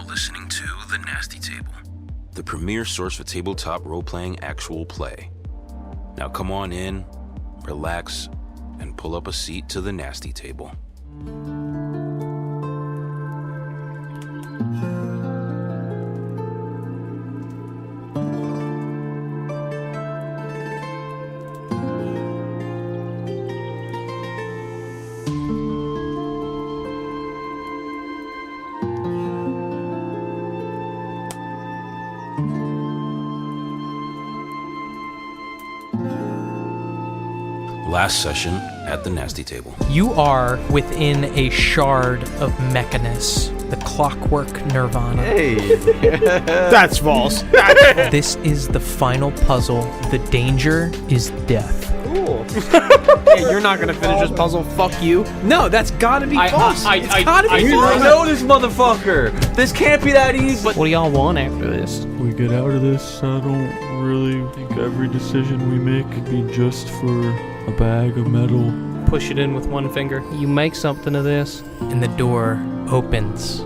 listening to The Nasty Table, the premier source for tabletop role-playing actual play. Now come on in, relax, and pull up a seat to The Nasty Table. Last session at the Nasty Table. You are within a shard of Mechanus, the clockwork nirvana. Hey! That's false. This is the final puzzle. The danger is death. Cool. Hey, you're not gonna finish this puzzle. Fuck you. No, that's gotta be false. It's gotta be I false. know this motherfucker. This can't be that easy. What do y'all want after this? We get out of this. I don't really think every decision we make could be just for a bag of metal. Push it in with one finger. You make something of this. And the door opens.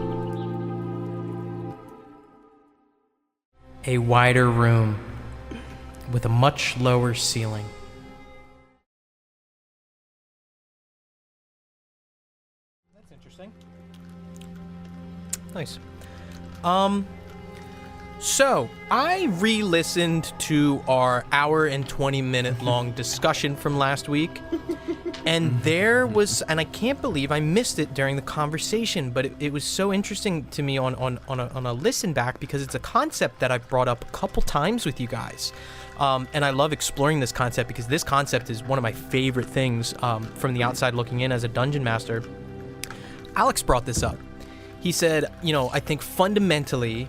A wider room with a much lower ceiling. That's interesting. Nice. So, I re-listened to our hour and 20-minute long discussion from last week, and there was, and I can't believe I missed it during the conversation, but it was so interesting to me on a listen back because it's a concept that I've brought up a couple times with you guys. And I love exploring this concept because this concept is one of my favorite things from the outside looking in as a dungeon master. Alex brought this up. He said, I think fundamentally,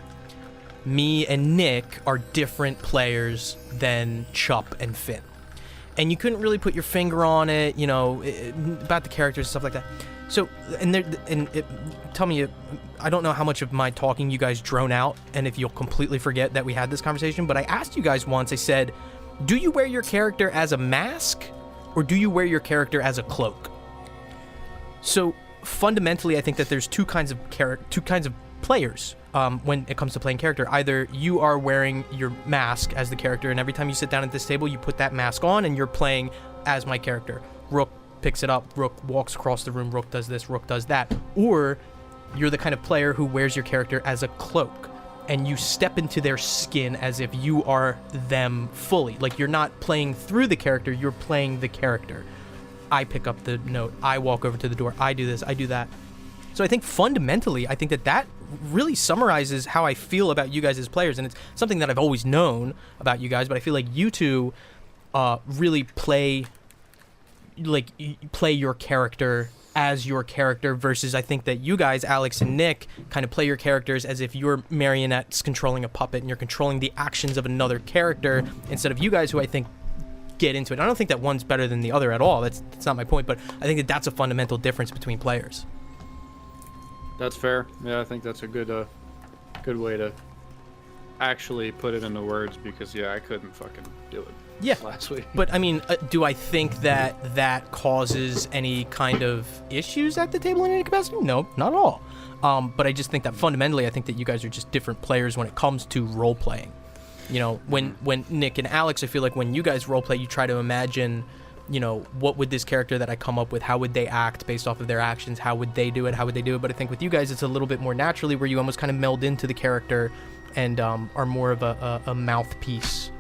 me and Nick are different players than Chup and Finn. And you couldn't really put your finger on it, about the characters and stuff like that. So, tell me, I don't know how much of my talking you guys drone out, and if you'll completely forget that we had this conversation, but I asked you guys once, I said, do you wear your character as a mask, or do you wear your character as a cloak? So, fundamentally, I think that there's two kinds of players. When it comes to playing character, either you are wearing your mask as the character, and every time you sit down at this table, you put that mask on, and you're playing as my character. Rook picks it up, Rook walks across the room, Rook does this, Rook does that. Or you're the kind of player who wears your character as a cloak, and you step into their skin as if you are them fully. Like, you're not playing through the character, you're playing the character. I pick up the note, I walk over to the door, I do this, I do that. So I think fundamentally, I think that really summarizes how I feel about you guys as players, and it's something that I've always known about you guys, but I feel like you two really play your character as your character, versus I think that you guys, Alex and Nick, kind of play your characters as if you're marionettes controlling a puppet and you're controlling the actions of another character, instead of you guys who I think get into it. I don't think that one's better than the other at all. That's not my point, but I think that that's a fundamental difference between players. That's fair. Yeah, I think that's a good way to actually put it into words, because I couldn't fucking do it last week. But I mean, do I think that causes any kind of issues at the table in any capacity? No, not at all. But I just think that fundamentally, I think that you guys are just different players when it comes to role playing. When Nick and Alex, I feel like when you guys role play, you try to imagine, what would this character that I come up with, how would they act based off of their actions? How would they do it? But I think with you guys, it's a little bit more naturally, where you almost kind of meld into the character and are more of a mouthpiece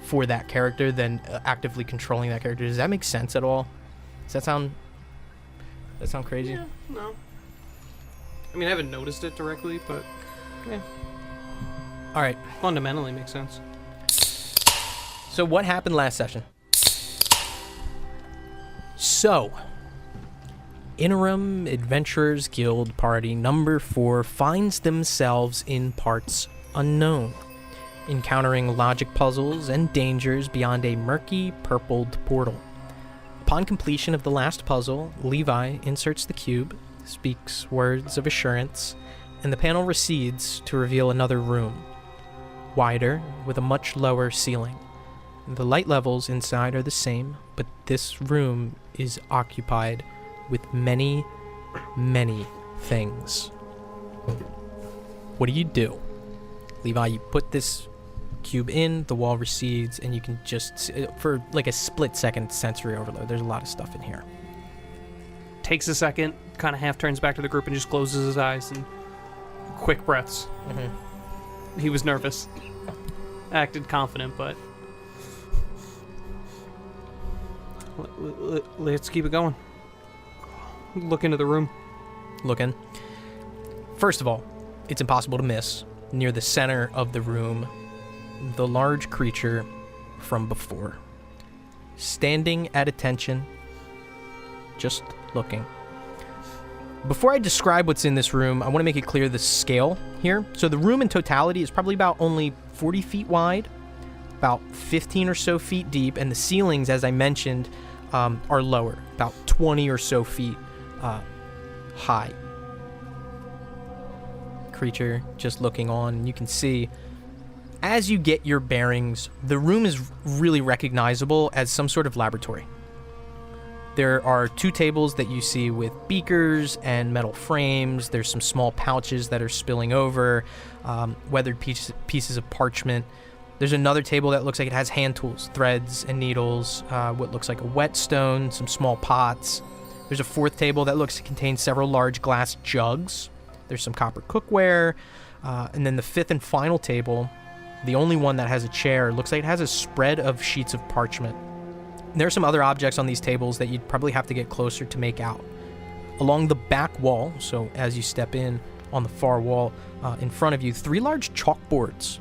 for that character than actively controlling that character. Does that make sense at all? Does that sound crazy? Yeah, no. I mean, I haven't noticed it directly, but yeah. All right. Fundamentally makes sense. So what happened last session? So, Interim Adventurers Guild Party number 4 finds themselves in parts unknown, encountering logic puzzles and dangers beyond a murky, purpled portal. Upon completion of the last puzzle, Levi inserts the cube, speaks words of assurance, and the panel recedes to reveal another room, wider, with a much lower ceiling. The light levels inside are the same, but this room is occupied with many, many things. What do? Levi, you put this cube in, the wall recedes, and you can just, for like a split second, sensory overload. There's a lot of stuff in here. Takes a second, kind of half turns back to the group and just closes his eyes and quick breaths. Mm-hmm. He was nervous. Acted confident, but let's keep it going. Look into the room. Looking. First of all, it's impossible to miss. Near the center of the room, the large creature from before. Standing at attention, just looking. Before I describe what's in this room, I want to make it clear the scale here. So the room in totality is probably about only 40 feet wide, about 15 or so feet deep, and the ceilings, as I mentioned, are lower, about 20 or so feet high. Creature just looking on, and you can see, as you get your bearings, the room is really recognizable as some sort of laboratory. There are 2 tables that you see with beakers and metal frames. There's some small pouches that are spilling over, weathered pieces of parchment. There's another table that looks like it has hand tools, threads and needles, what looks like a whetstone, some small pots. There's a 4th table that looks to contain several large glass jugs. There's some copper cookware. And then the 5th and final table, the only one that has a chair, looks like it has a spread of sheets of parchment. There are some other objects on these tables that you'd probably have to get closer to make out. Along the back wall, so as you step in on the far wall in front of you, 3 large chalkboards,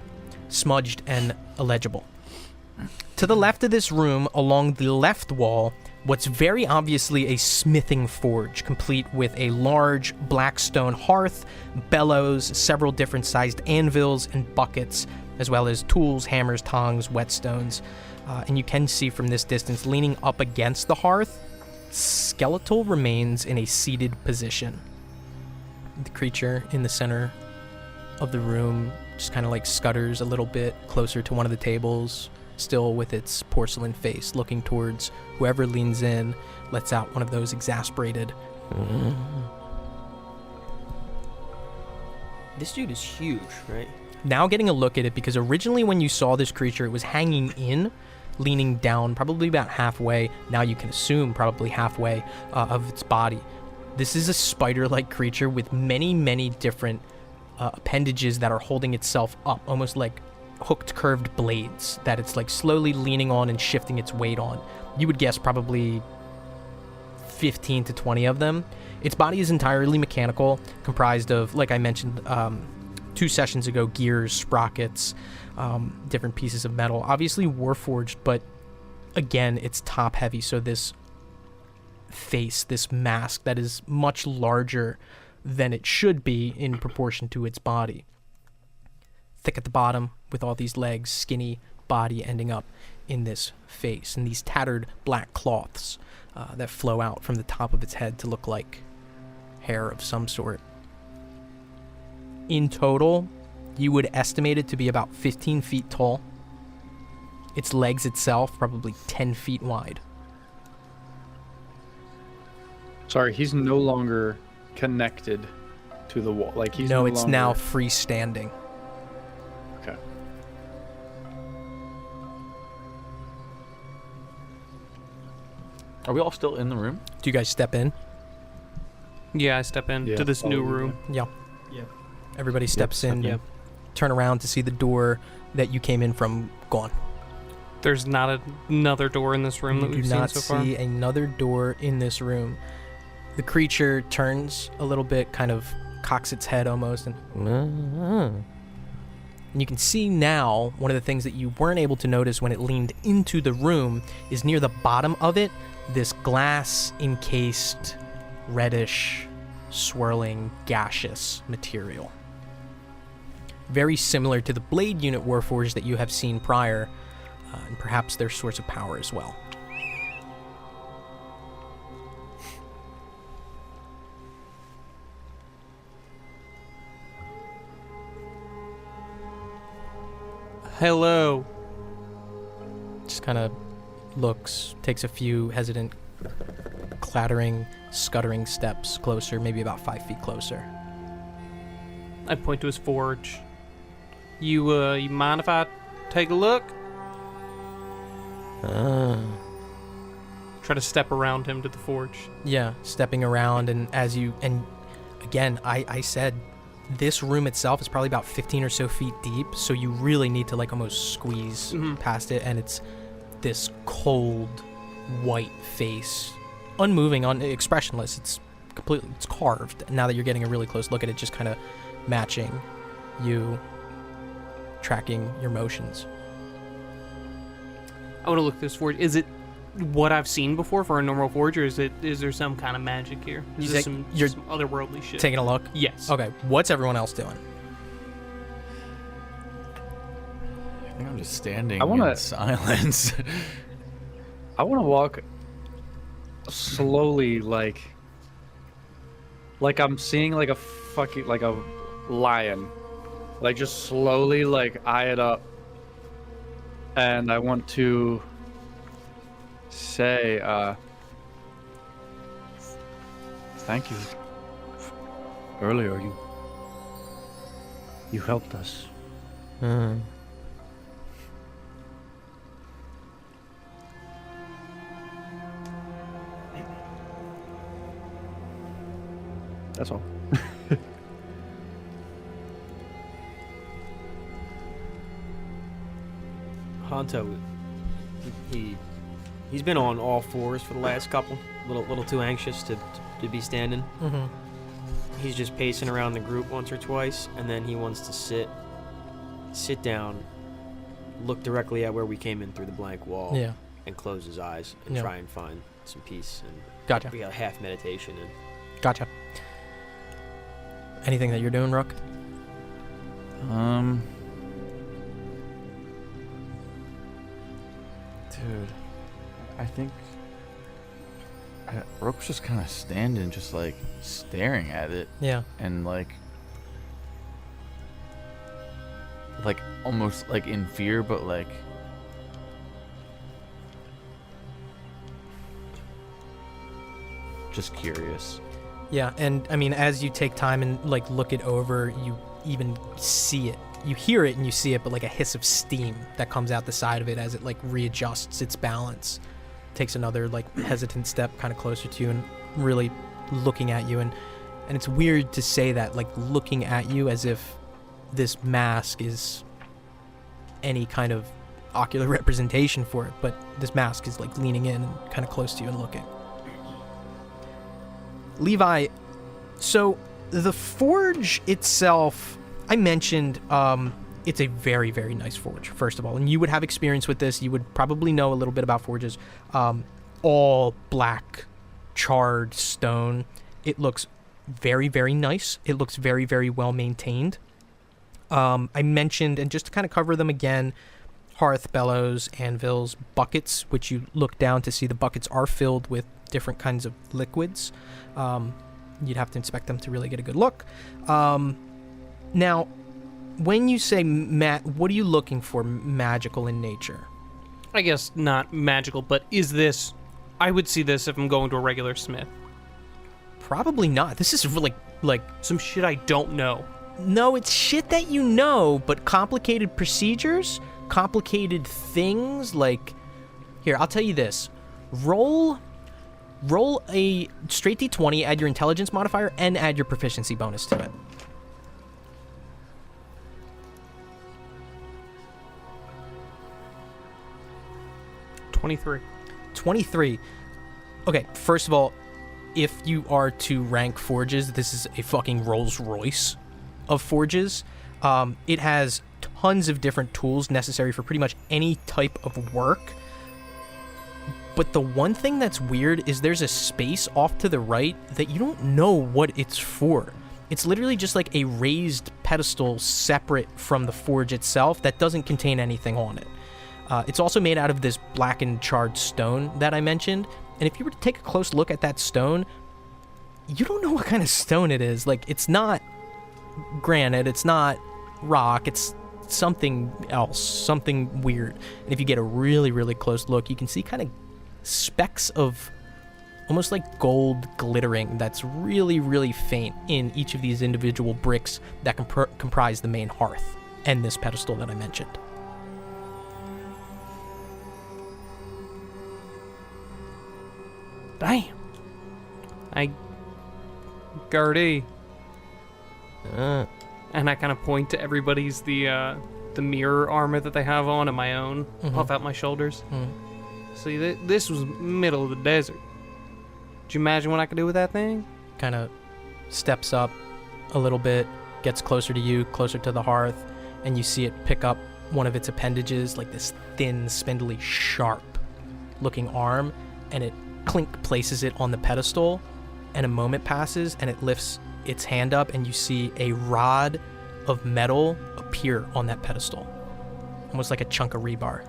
smudged and illegible. To the left of this room, along the left wall, what's very obviously a smithing forge, complete with a large black stone hearth, bellows, several different sized anvils and buckets, as well as tools, hammers, tongs, whetstones. And you can see from this distance, leaning up against the hearth, skeletal remains in a seated position. The creature in the center of the room just kind of like scutters a little bit closer to one of the tables, still with its porcelain face, looking towards whoever leans in, lets out one of those exasperated. This dude is huge, right? Now getting a look at it, because originally when you saw this creature, it was hanging in, leaning down, probably about halfway. Now you can assume probably halfway of its body. This is a spider-like creature with many, many different appendages that are holding itself up, almost like hooked curved blades that it's like slowly leaning on and shifting its weight on. You would guess probably 15 to 20 of them. Its body is entirely mechanical, comprised of, like I mentioned 2 sessions ago, gears, sprockets, different pieces of metal, obviously warforged, but again, it's top heavy, so this face, this mask that is much larger than it should be in proportion to its body. Thick at the bottom with all these legs, skinny body ending up in this face, and these tattered black cloths that flow out from the top of its head to look like hair of some sort. In total, you would estimate it to be about 15 feet tall. Its legs itself probably 10 feet wide. Sorry, he's no longer connected to the wall. Like he's no, no it's longer... now freestanding. Okay. Are we all still in the room? Do you guys step in? Yeah, I step in Yeah, to this new follow you. room. Yeah. Yep. Everybody steps in. Yep. Turn around to see the door that you came in from gone. There's not another door in this room that You we've do seen not so far. see another door in this room. The creature turns a little bit, kind of cocks its head almost, and you can see now one of the things that you weren't able to notice when it leaned into the room is near the bottom of it, this glass encased, reddish, swirling, gaseous material. Very similar to the blade unit warforged that you have seen prior, and perhaps their source of power as well. Hello. Just kind of looks, takes a few hesitant, clattering, scuttering steps closer, maybe about 5 feet closer. I point to his forge. You mind if I take a look? Try to step around him to the forge. Yeah, stepping around, and again, I said this room itself is probably about 15 or so feet deep, so you really need to like almost squeeze past it, and it's this cold, white face, unmoving, expressionless. It's carved. Now that you're getting a really close look at it, just kind of matching you, tracking your motions. I want to look at this forge. Is it what I've seen before for a normal forge, or is there some kind of magic here? Is there some otherworldly shit? Taking a look? Yes. Okay, what's everyone else doing? I think I'm just standing in silence. I want to walk slowly, like I'm seeing like a lion, like just slowly like eye it up, and I want to say thank you. Earlier you helped us. That's all. Honto, he's been on all fours for the last couple. Little too anxious to be standing. Mm-hmm. He's just pacing around the group once or twice, and then he wants to sit down, look directly at where we came in through the blank wall, Yeah. and close his eyes and try and find some peace and Gotcha. be a half meditation. And Gotcha. Anything that you're doing, Rook? Dude, I think Rook's just kind of standing, just like staring at it, Yeah. and like almost like in fear, but like just curious. Yeah, and I mean, as you take time and like look it over, you even see it. You hear it and you see it, but like a hiss of steam that comes out the side of it as it like readjusts its balance. Takes another like hesitant step kind of closer to you and really looking at you. And it's weird to say that, like looking at you as if this mask is any kind of ocular representation for it, but this mask is like leaning in and kind of close to you and looking. Levi, so the forge itself, I mentioned it's a very, very nice forge, first of all. And you would have experience with this. You would probably know a little bit about forges. All black, charred stone. It looks very, very nice. It looks very, very well maintained. I mentioned, and just to kind of cover them again, hearth, bellows, anvils, buckets, which you look down to see the buckets are filled with different kinds of liquids. You'd have to inspect them to really get a good look. Now, when you say what are you looking for magical in nature? I guess not magical, but is this... I would see this if I'm going to a regular smith. Probably not. This is really, like... Some shit I don't know. No, it's shit that you know, but complicated procedures, complicated things, like... Here, I'll tell you this. Roll a straight D20, add your intelligence modifier, and add your proficiency bonus to it. $23. Okay, first of all, if you are to rank forges, this is a fucking Rolls Royce of forges. It has tons of different tools necessary for pretty much any type of work. But the one thing that's weird is there's a space off to the right that you don't know what it's for. It's literally just like a raised pedestal separate from the forge itself that doesn't contain anything on it. It's also made out of this blackened charred stone that I mentioned. And if you were to take a close look at that stone, you don't know what kind of stone it is. Like, it's not granite, it's not rock, it's something else, something weird. And if you get a really, really close look, you can see kind of specks of almost like gold glittering that's really, really faint in each of these individual bricks that comprise the main hearth and this pedestal that I mentioned. Damn. Gertie. And I kind of point to everybody's the mirror armor that they have on and my own. Puff out my shoulders. See, this was middle of the desert. Did you imagine what I could do with that thing? Kind of steps up a little bit, gets closer to you, closer to the hearth, and you see it pick up one of its appendages, like this thin, spindly, sharp-looking arm, and it places it on the pedestal, and a moment passes, and it lifts its hand up, and you see a rod of metal appear on that pedestal, almost like a chunk of rebar.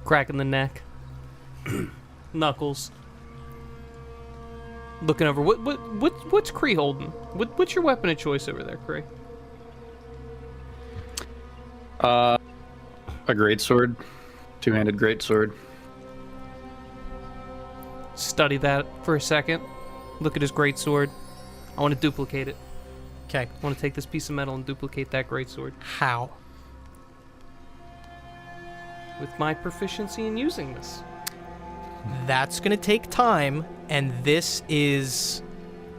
Crack in the neck. Knuckles. Looking over. What's Kree holding? What's your weapon of choice over there, Kree? A greatsword. Two-handed greatsword. Study that for a second. Look at his greatsword. I want to duplicate it. Okay. I want to take this piece of metal and duplicate that greatsword. How? With my proficiency in using this. That's going to take time, and this is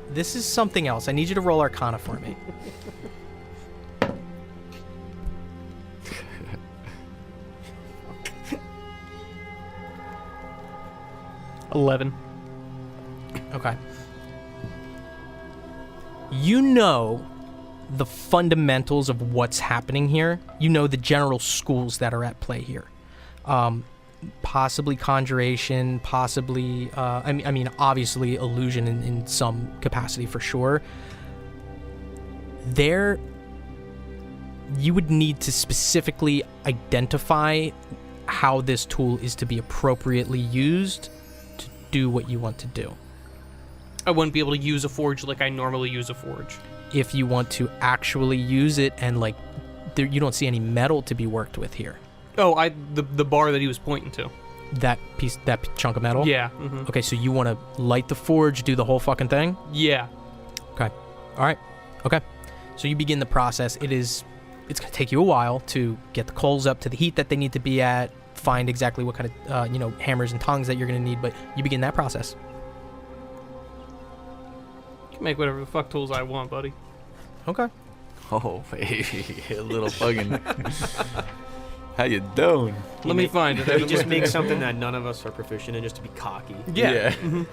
something else. I need you to roll Arcana for me. 11. Okay. You know the fundamentals of what's happening here. You know the general schools that are at play here. Possibly conjuration, possibly, I mean, obviously illusion in some capacity for sure. There, you would need to specifically identify how this tool is to be appropriately used to do what you want to do. I wouldn't be able to use a forge like I normally use a forge. If you want to actually use it and, like, you don't see any metal to be worked with here. Oh, the bar that he was pointing to. That chunk of metal? Yeah. Mm-hmm. Okay, so you want to light the forge, do the whole fucking thing? Yeah. Okay. All right. Okay. So you begin the process. It's going to take you a while to get the coals up to the heat that they need to be at, find exactly what kind of, hammers and tongs that you're going to need, but you begin that process. You can make whatever the fuck tools I want, buddy. Okay. Oh, baby. A little fucking... How you doing? Let me find it. He just makes something that none of us are proficient in just to be cocky. Yeah. Mm-hmm.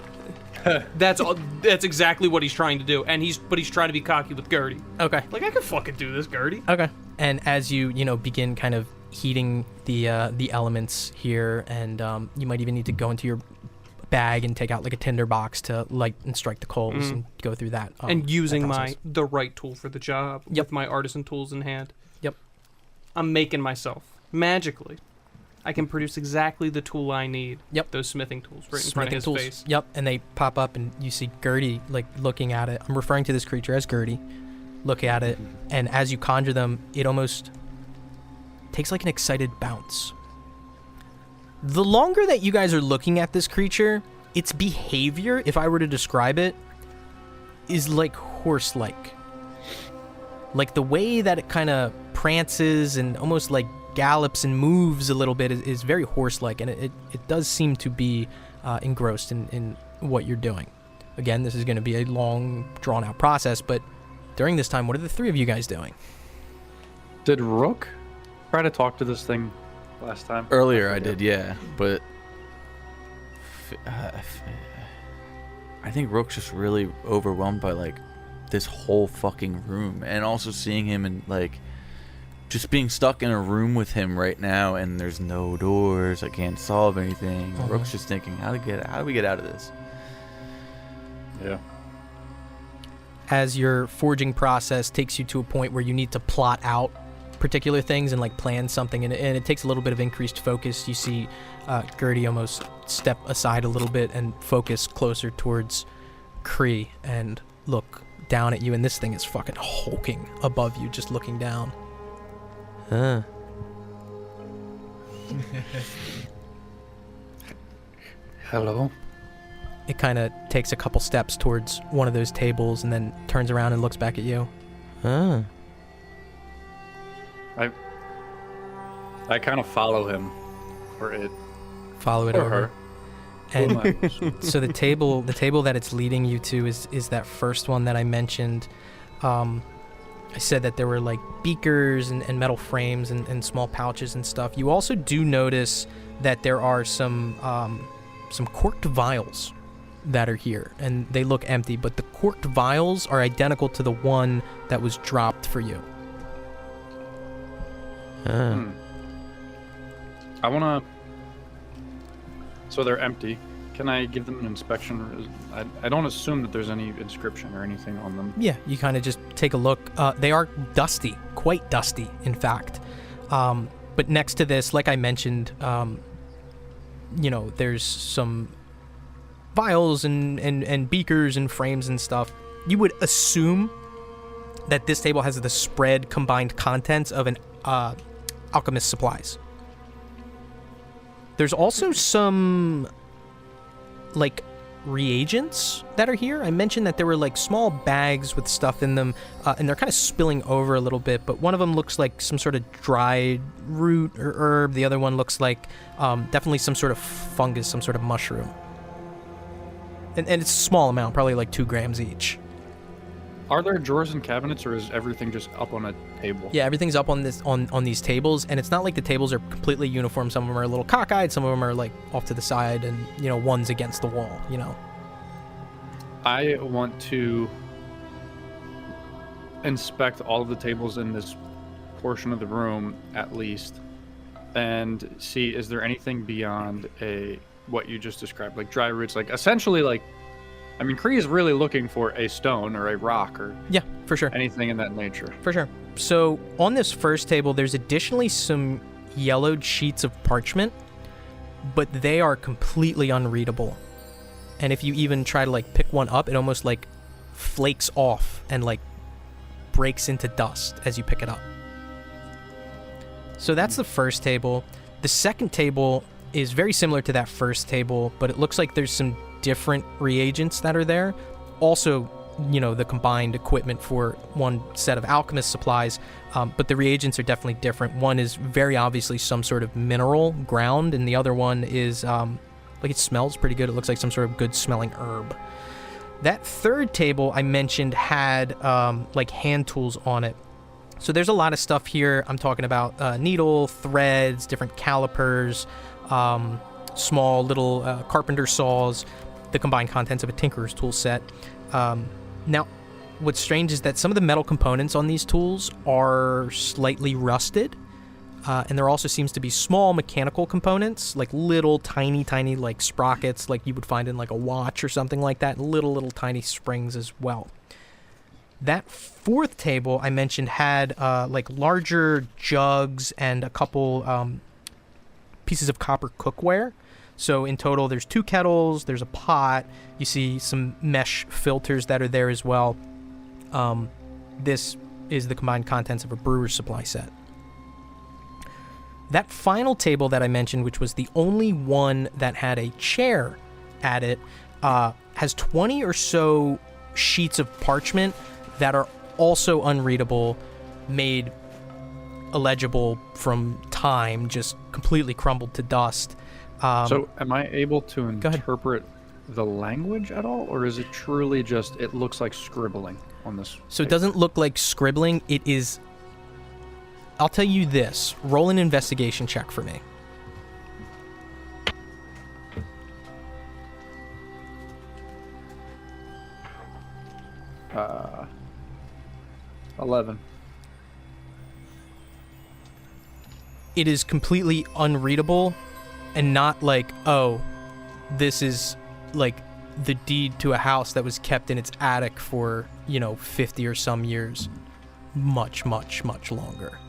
That's exactly what he's trying to do, and he's trying to be cocky with Gertie. Okay. Like, I could fucking do this, Gertie. Okay. And as you begin kind of heating the elements here, and you might even need to go into your bag and take out like a tinder box to light and strike the coals and go through that. And using the right tool for the job with my artisan tools in hand. Yep. I'm making myself. Magically, I can produce exactly the tool I need. Yep. Those smithing tools right in front of his face. Yep. And they pop up, and you see Gertie like looking at it. I'm referring to this creature as Gertie. Look at it, and as you conjure them, it almost takes like an excited bounce. The longer that you guys are looking at this creature, its behavior, if I were to describe it, is like horse-like. Like the way that it kind of prances and almost like gallops and moves a little bit is very horse-like, and it does seem to be engrossed in what you're doing. Again, this is going to be a long, drawn-out process, but during this time, what are the three of you guys doing? Did Rook try to talk to this thing last time? Earlier I did, yeah, but I think Rook's just really overwhelmed by like this whole fucking room, and also seeing him and like just being stuck in a room with him right now, and there's no doors. I can't solve anything. Rook's just thinking, how do we get out of this? Yeah. As your forging process takes you to a point where you need to plot out particular things and like plan something, and it takes a little bit of increased focus. You see Gertie almost step aside a little bit and focus closer towards Kree and look down at you, and this thing is fucking hulking above you, just looking down. Hello. It kind of takes a couple steps towards one of those tables and then turns around and looks back at you. Ah. I kind of follow him, or it, Follow it or over. her. And so the table that it's leading you to is that first one that I mentioned. I said that there were like beakers and metal frames and small pouches and stuff. You also do notice that there are some corked vials that are here, and they look empty, but the corked vials are identical to the one that was dropped for you. I wanna. So they're empty. Can I give them an inspection? I don't assume that there's any inscription or anything on them. Yeah, you kind of just take a look. They are dusty, quite dusty, in fact. But next to this, like I mentioned, there's some vials and beakers and frames and stuff. You would assume that this table has the spread combined contents of an alchemist supplies. There's also some like reagents that are here. I mentioned that there were like small bags with stuff in them, and they're kind of spilling over a little bit, but one of them looks like some sort of dried root or herb. The other one looks like definitely some sort of fungus, some sort of mushroom. And it's a small amount, probably like 2 grams each. Are there drawers and cabinets, or is everything just up on a table? Yeah, everything's up on these tables, and it's not like the tables are completely uniform. Some of them are a little cockeyed, some of them are like off to the side, and one's against the wall. I want to inspect all of the tables in this portion of the room at least, and see, is there anything beyond what you just described, like dry roots, like essentially like. I mean, Kree is really looking for a stone or a rock or yeah, for sure, anything in that nature. For sure. So on this first table, there's additionally some yellowed sheets of parchment, but they are completely unreadable. And if you even try to like pick one up, it almost like flakes off and like breaks into dust as you pick it up. So that's the first table. The second table is very similar to that first table, but it looks like there's some different reagents that are there. Also, the combined equipment for one set of alchemist supplies, but the reagents are definitely different. One is very obviously some sort of mineral ground, and the other one is it smells pretty good. It looks like some sort of good smelling herb. That third table I mentioned had like hand tools on it. So there's a lot of stuff here. I'm talking about needle, threads, different calipers, small little carpenter saws, the combined contents of a tinkerer's tool set. Now, what's strange is that some of the metal components on these tools are slightly rusted, and there also seems to be small mechanical components, like little tiny like sprockets, like you would find in like a watch or something like that, little tiny springs as well. That fourth table I mentioned had like larger jugs and a couple pieces of copper cookware. So in total, there's 2 kettles, there's a pot, you see some mesh filters that are there as well. This is the combined contents of a brewer's supply set. That final table that I mentioned, which was the only one that had a chair at it, has 20 or so sheets of parchment that are also unreadable, made illegible from time, just completely crumbled to dust. So am I able to interpret the language at all, or is it truly just, it looks like scribbling on this? So it doesn't look like scribbling. It is, I'll tell you this, roll an investigation check for me. Uh, 11. It is completely unreadable. And not like, oh, this is like the deed to a house that was kept in its attic for, 50 or some years. Much longer.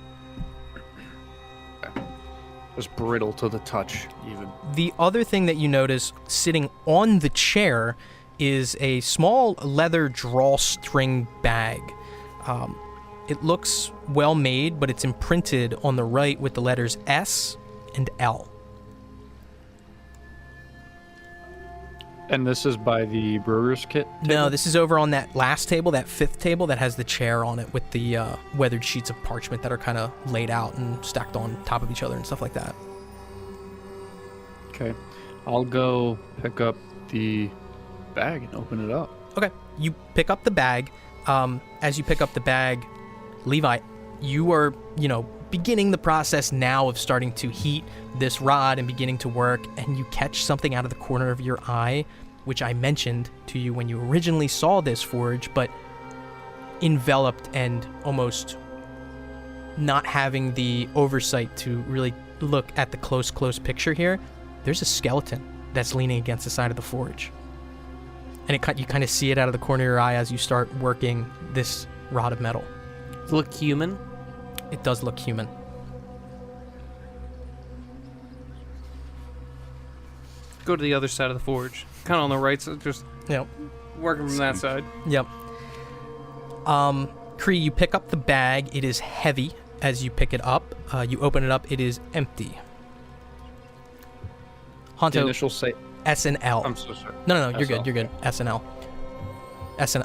Just brittle to the touch, even. The other thing that you notice sitting on the chair is a small leather drawstring bag. It looks well made, but it's imprinted on the right with the letters S and L. And this is by the brewer's kit table? No, this is over on that last table, that 5th table that has the chair on it with the weathered sheets of parchment that are kind of laid out and stacked on top of each other and stuff like that. Okay. I'll go pick up the bag and open it up. Okay, you pick up the bag. As you pick up the bag, Levi, you are, beginning the process now of starting to heat this rod and beginning to work, and you catch something out of the corner of your eye, which I mentioned to you when you originally saw this forge, but enveloped and almost not having the oversight to really look at the close picture here. There's a skeleton that's leaning against the side of the forge. And you kind of see it out of the corner of your eye as you start working this rod of metal. Does it look human? It does look human. Go to the other side of the forge. Kind of on the right side, just Yep. working from that side. Yep. Kree, you pick up the bag. It is heavy as you pick it up. You open it up. It is empty. The Honto, initial say... SNL. I'm so sorry. No, you're SL. good. You're good. SNL.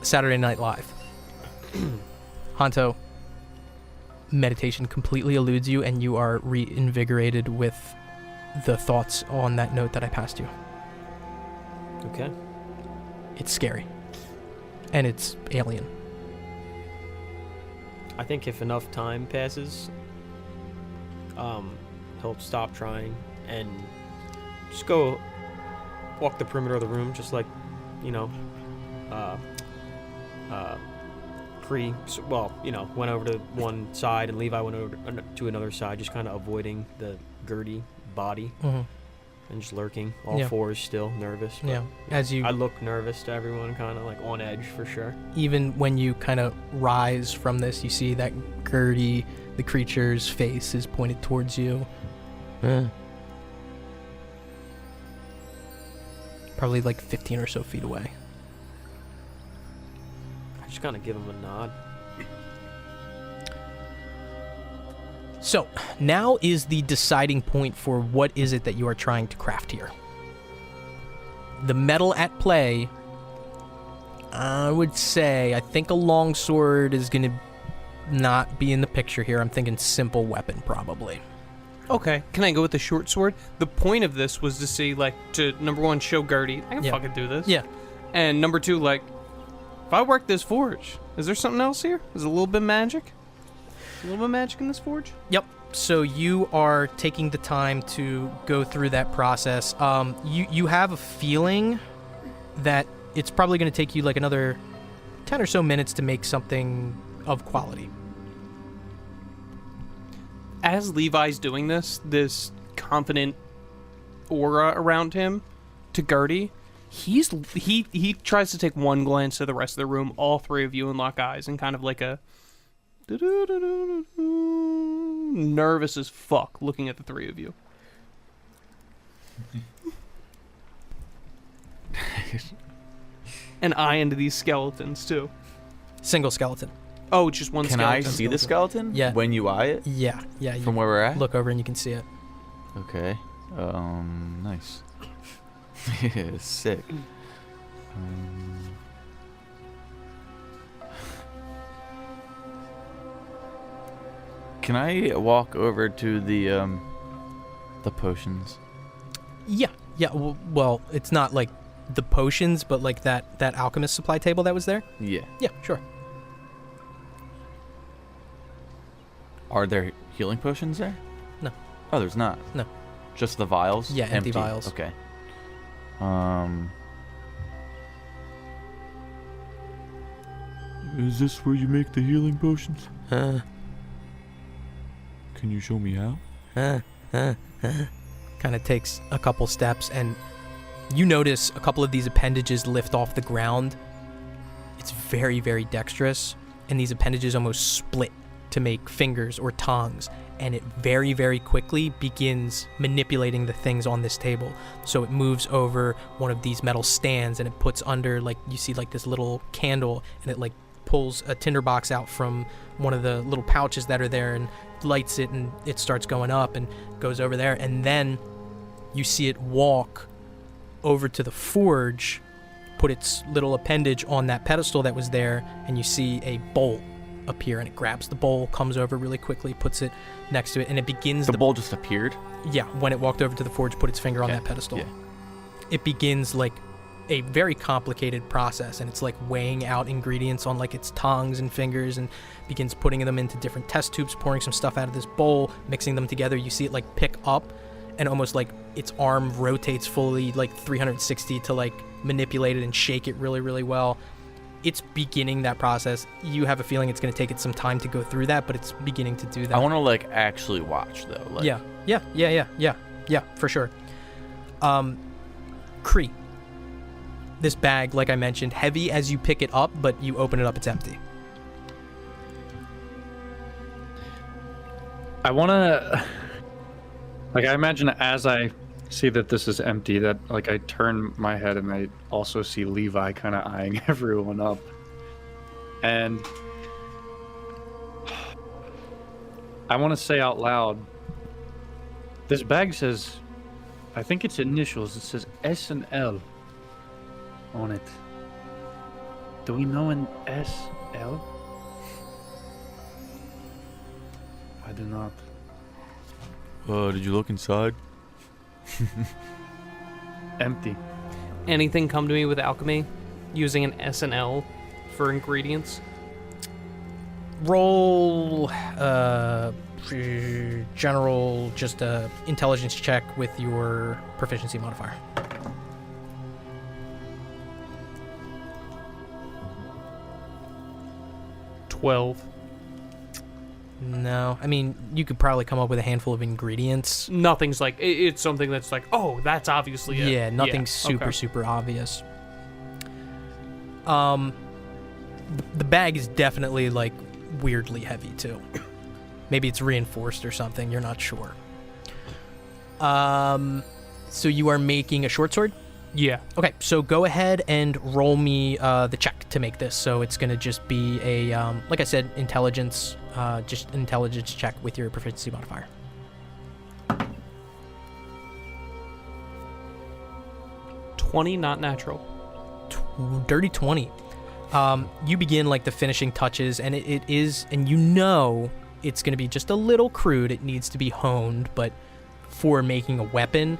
Saturday Night Live. Honto, meditation completely eludes you, and you are reinvigorated with the thoughts on that note that I passed you. Okay. It's scary. And it's alien. I think if enough time passes, he'll stop trying and just go walk the perimeter of the room, just like, went over to one side and Levi went over to another side, just kind of avoiding the Gertie body and just lurking, all fours still, nervous. Yeah. As you I look nervous to everyone, kind of like on edge for sure. even when you kind of rise from this, you see that Gertie, the creature's face, is pointed towards you. Probably like 15 or so feet away. I just kind of give him a nod. So, now is the deciding point for what is it that you are trying to craft here. The metal at play, I would say, I think a longsword is going to not be in the picture here. I'm thinking simple weapon, probably. Okay, can I go with the short sword? The point of this was to see, to, number one, show Gertie, I can fucking do this. Yeah. And number two, if I work this forge, is there something else here? Is it a little bit magic? A little bit of magic in this forge? Yep. So you are taking the time to go through that process. You have a feeling that it's probably going to take you like another 10 or so minutes to make something of quality. As Levi's doing this confident aura around him to Gertie, he tries to take one glance to the rest of the room, all three of you, and lock eyes, and kind of like a nervous as fuck looking at the three of you. And eye into these skeletons too. Single skeleton. Oh, just one Can I skeleton. see the skeleton? Yeah. When you eye it? Yeah. You From where we're at? look over and you can see it. Okay. Nice. Sick. Can I walk over to the potions? Yeah. Well, it's not like the potions, but like that alchemist supply table that was there. Yeah. Yeah, sure. Are there healing potions there? No. Oh, there's not. No. Just the vials? Yeah, empty vials. Okay. Is this where you make the healing potions? Can you show me how? Kind of takes a couple steps, and you notice a couple of these appendages lift off the ground. It's very, very dexterous, and these appendages almost split to make fingers or tongues, and it very, very quickly begins manipulating the things on this table. So it moves over one of these metal stands, and it puts under, like, you see like this little candle, and it like pulls a tinderbox out from one of the little pouches that are there and lights it, and it starts going up and goes over there, and then you see it walk over to the forge, put its little appendage on that pedestal that was there, and you see a bowl appear, and it grabs the bowl, comes over really quickly, puts it next to it, and it begins The bowl just appeared? Yeah, when it walked over to the forge, put its finger on Okay, that pedestal. yeah. It begins like a very complicated process, and it's like weighing out ingredients on like its tongues and fingers, and begins putting them into different test tubes, pouring some stuff out of this bowl, mixing them together. You see it like pick up, and almost like its arm rotates fully like 360 to like manipulate it and shake it really, really well. It's beginning that process. You have a feeling it's going to take it some time to go through that, but it's beginning to do that. I want to like actually watch though. Like, Yeah, for sure. Cree. This bag, like I mentioned, heavy as you pick it up, but you open it up, it's empty. I want to, like, I imagine as I see that this is empty, that, like, I turn my head and I also see Levi kind of eyeing everyone up. And I want to say out loud, this bag says, I think it's initials, it says S and L on it. Do we know an SL? I do not. Did you look inside? Empty. Anything come to me with alchemy using an S and L for ingredients? Roll general just a intelligence check with your proficiency modifier. 12. No, I mean, you could probably come up with a handful of ingredients. Nothing's like, it's something that's like, oh, that's obviously it. Yeah, nothing's super obvious. The bag is definitely like weirdly heavy too. Maybe it's reinforced or something, you're not sure. So you are making a short sword? Yeah. Okay, so go ahead and roll me the check to make this. So it's going to just be a, like I said, intelligence, just an intelligence check with your proficiency modifier. $20, not natural. Dirty 20. You begin like the finishing touches, and it is, and you know it's going to be just a little crude. It needs to be honed, but for making a weapon,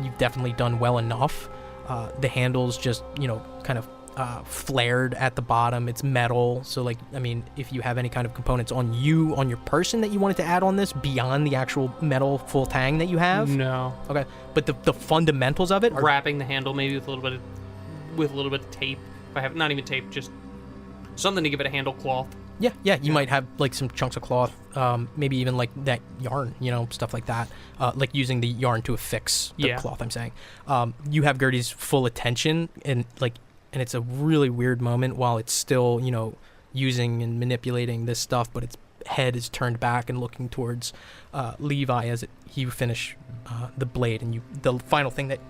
you've definitely done well enough. The handle's just, kind of flared at the bottom. It's metal, so like, I mean, if you have any kind of components on your person that you wanted to add on this beyond the actual metal full tang that you have? No. Okay, but the fundamentals of it are... Wrapping the handle maybe with a little bit of tape. If I have not even tape, just something to give it a handle cloth. Yeah, you might have like some chunks of cloth, maybe even like that yarn, stuff like that, like using the yarn to affix the cloth, I'm saying. You have Gertie's full attention, and it's a really weird moment while it's still, using and manipulating this stuff, but its head is turned back and looking towards Levi as he finish the blade, and the final thing that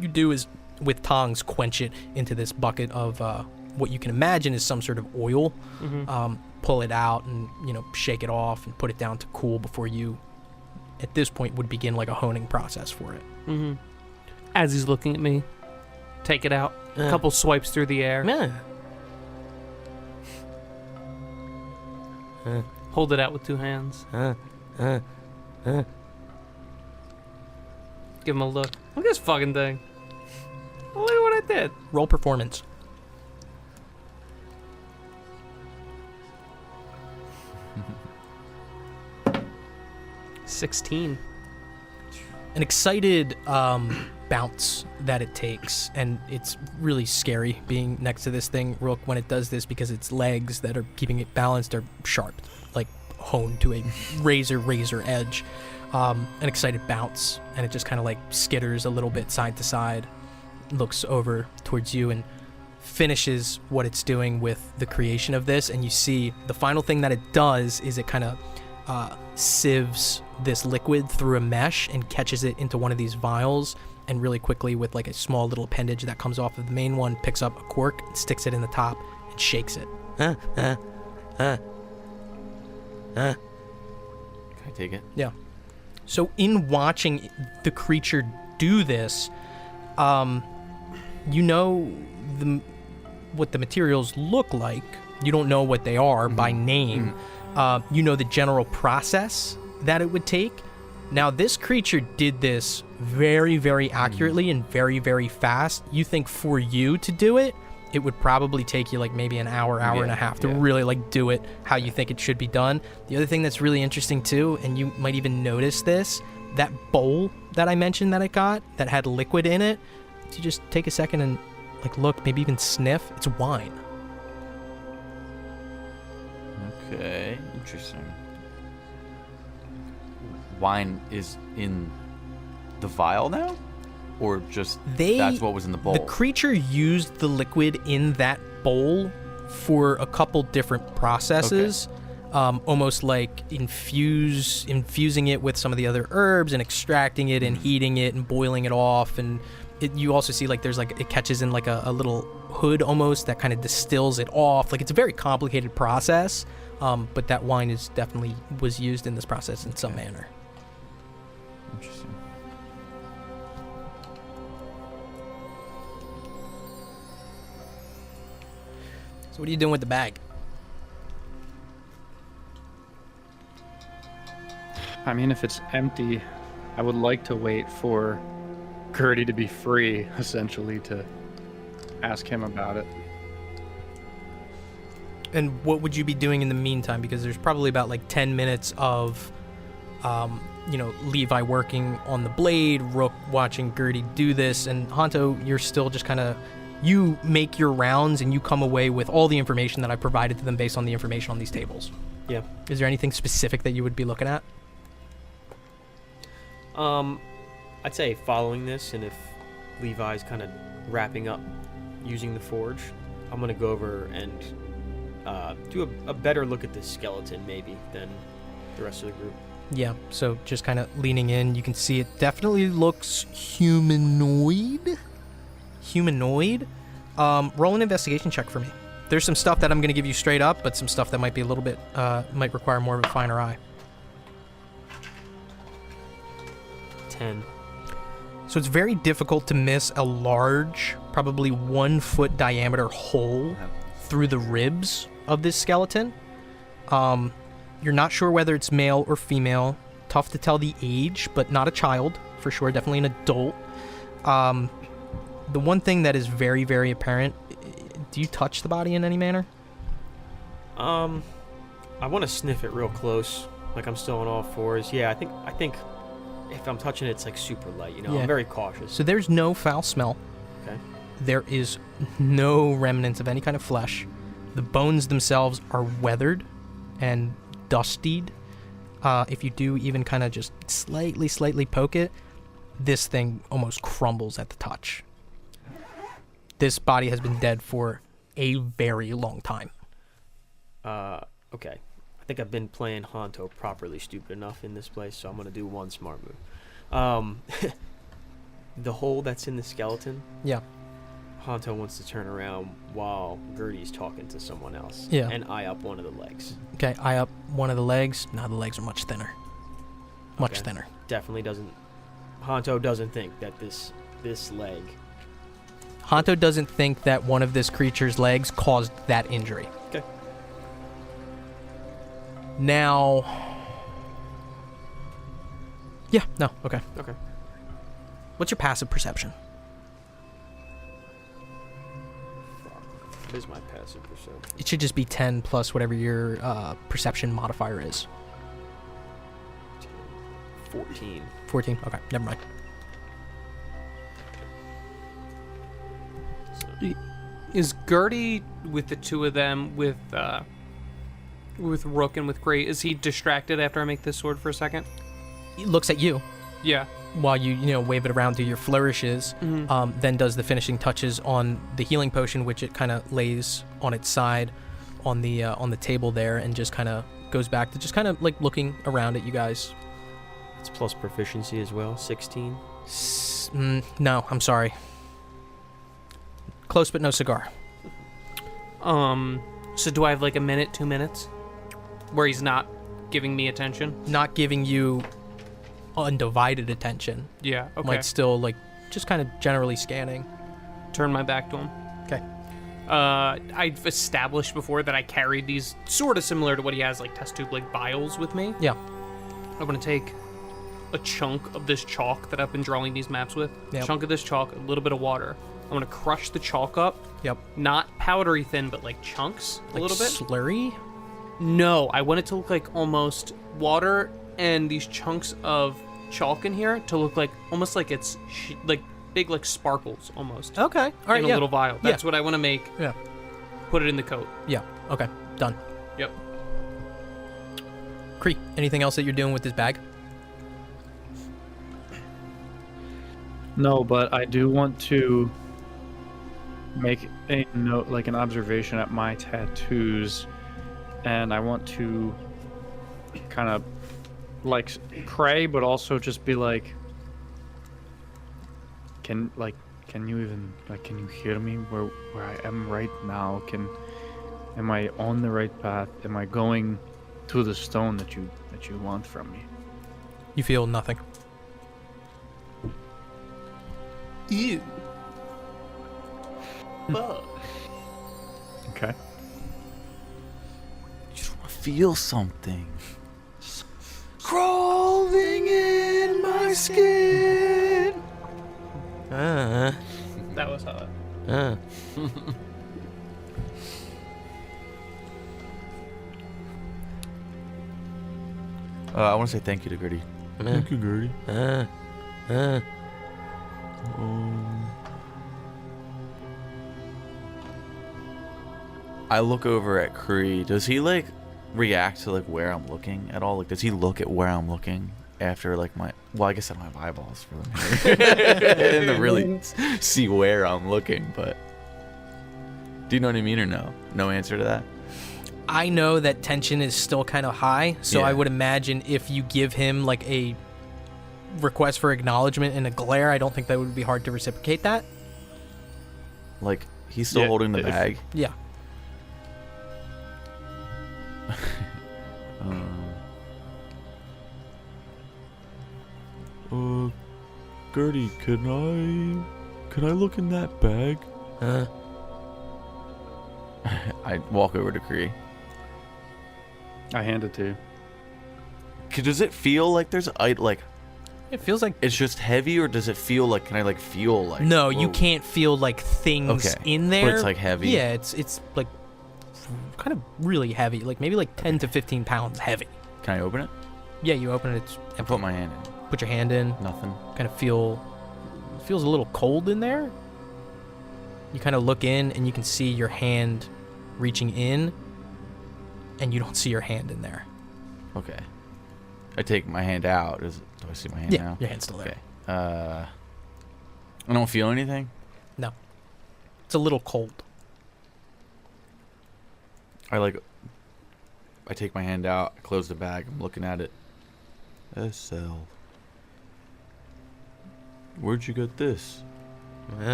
you do is with tongs quench it into this bucket of what you can imagine is some sort of oil. Mm-hmm. Pull it out and shake it off and put it down to cool before you at this point would begin like a honing process for it. Mm-hmm. As he's looking at me, take it out, a couple swipes through the air, hold it out with two hands, give him a look. Look at this fucking thing. Look at what I did. Roll performance. $16. An excited bounce that it takes, and it's really scary being next to this thing, Rook, when it does this, because its legs that are keeping it balanced are sharp, like honed to a razor edge. An excited bounce, and it just kind of like skitters a little bit side to side, looks over towards you, and finishes what it's doing with the creation of this. And you see the final thing that it does is it kind of sieves this liquid through a mesh and catches it into one of these vials, and really quickly with like a small little appendage that comes off of the main one, picks up a cork and sticks it in the top and shakes it. Can I take it? Yeah. So in watching the creature do this, You know what the materials look like. You don't know what they are by name. You know the general process that it would take. Now, this creature did this very, very accurately and very, very fast. You think for you to do it, it would probably take you like maybe an hour and a half to really like do it how you think it should be done. The other thing that's really interesting too, and you might even notice this, that bowl that I mentioned that I got that had liquid in it, you just take a second and like look, maybe even sniff, it's wine. Okay, interesting. Wine is in the vial now? Or just that's what was in the bowl? The creature used the liquid in that bowl for a couple different processes. Okay. Almost like infusing it with some of the other herbs and extracting it and heating it and boiling it off. And you also see like there's like it catches in like a little hood almost that kind of distills it off. Like it's a very complicated process. But that wine is definitely was used in this process in some manner. Interesting. So what are you doing with the bag? I mean, if it's empty, I would like to wait for Gertie to be free, essentially, to ask him about it. And what would you be doing in the meantime? Because there's probably about like 10 minutes of, Levi working on the blade, Rook watching Gertie do this, and Hanto, you're still just kind of, you make your rounds and you come away with all the information that I provided to them based on the information on these tables. Yeah. Is there anything specific that you would be looking at? I'd say following this, and if Levi's kind of wrapping up using the forge, I'm going to go over and do a better look at this skeleton maybe than the rest of the group. Yeah, so just kind of leaning in, you can see it definitely looks humanoid. Roll an investigation check for me. There's some stuff that I'm going to give you straight up, but some stuff that might be a little bit, might require more of a finer eye. 10. So it's very difficult to miss a large, probably 1 foot diameter hole through the ribs of this skeleton. You're not sure whether it's male or female. Tough to tell the age, but not a child, for sure, definitely an adult. The one thing that is very, very apparent, do you touch the body in any manner? I want to sniff it real close, like I'm still on all fours. Yeah, I think if I'm touching it, it's like super light, Yeah. I'm very cautious. So there's no foul smell. Okay. There is no remnants of any kind of flesh. The bones themselves are weathered and dustied. If you do even kind of just slightly poke it, this thing almost crumbles at the touch. This body has been dead for a very long time. Okay. I think I've been playing Hanto properly stupid enough in this place, so I'm going to do one smart move. The hole that's in the skeleton, Yeah. Hanto wants to turn around while Gertie's talking to someone else. Yeah. And eye up one of the legs. Okay, eye up one of the legs. Now the legs are much thinner. Much Okay. thinner. Definitely doesn't... Hanto doesn't think that this leg... Hanto doesn't think that one of this creature's legs caused that injury. Okay. Now... Yeah, no, okay. Okay. What's your passive perception? What is my passive perception? It should just be 10 plus whatever your perception modifier is. 14. 14? Okay, never mind. Is Gertie with the two of them, with Rook and with Gray, is he distracted after I make this sword for a second? He looks at you Yeah. while you wave it around, do your flourishes, then does the finishing touches on the healing potion, which it kind of lays on its side on the table there, and just kind of goes back to just kind of like looking around at you guys. It's plus proficiency as well, 16. No, I'm sorry. Close but no cigar. So do I have like a minute, 2 minutes, where he's not giving me attention? Not giving you undivided attention. Yeah. Okay. Might still like just kind of generally scanning. Turn my back to him. Okay. I've established before that I carried these sort of similar to what he has, like test tube, like vials with me. Yeah. I'm gonna take a chunk of this chalk that I've been drawing these maps with. Yep. A chunk of this chalk, a little bit of water. I'm gonna crush the chalk up. Yep. Not powdery thin, but like chunks a little bit. Slurry? No, I want it to look like almost water and these chunks of chalk in here to look like almost like it's like big like sparkles almost. Okay. All right. In a little vial. That's what I want to make. Yeah. Put it in the coat. Yeah. Okay. Done. Yep. Cree, anything else that you're doing with this bag? No, but I do want to make a note, like an observation at my tattoos, and I want to kind of like pray, but also just be like, can you even can you hear me where I am right now? Am I on the right path? Am I going to the stone that you want from me? You feel nothing. Ew. Okay. Just want to feel something. Crawling in my skin. That was hot. I want to say thank you to Gertie. Thank you, Gertie. I look over at Cree. Does he like react to like where I'm looking at all? Like, does he look at where I'm looking after like my? Well, I guess I don't have eyeballs for them to really see where I'm looking. But do you know what I mean or no? No answer to that. I know that tension is still kind of high, so Yeah. I would imagine if you give him like a request for acknowledgement and a glare, I don't think that would be hard to reciprocate that. Like he's still Yeah, holding the if- bag. Yeah. Gertie, can I look in that bag? I walk over to Cree. I hand it to you. Does it feel like there's like It feels like it's just heavy, or does it feel like? Can I like feel like? no, you whoa. can't feel like things Okay. in But there. it's, like, heavy? Yeah, it's like kind of really heavy, like maybe like 10 to 15 pounds heavy. Can I open it? Yeah, you open it, it's I empty. put my hand in. Put your hand in, Nothing. kind of feels a little cold in there. You kind of look in and you can see your hand reaching in, and you don't see your hand in there. Okay. I take my hand out. Do I see my hand Yeah, now? your hand's still there. Okay. I don't feel anything. No, it's a little cold. I take my hand out. I close the bag. I'm looking at it. SL. Where'd you get this?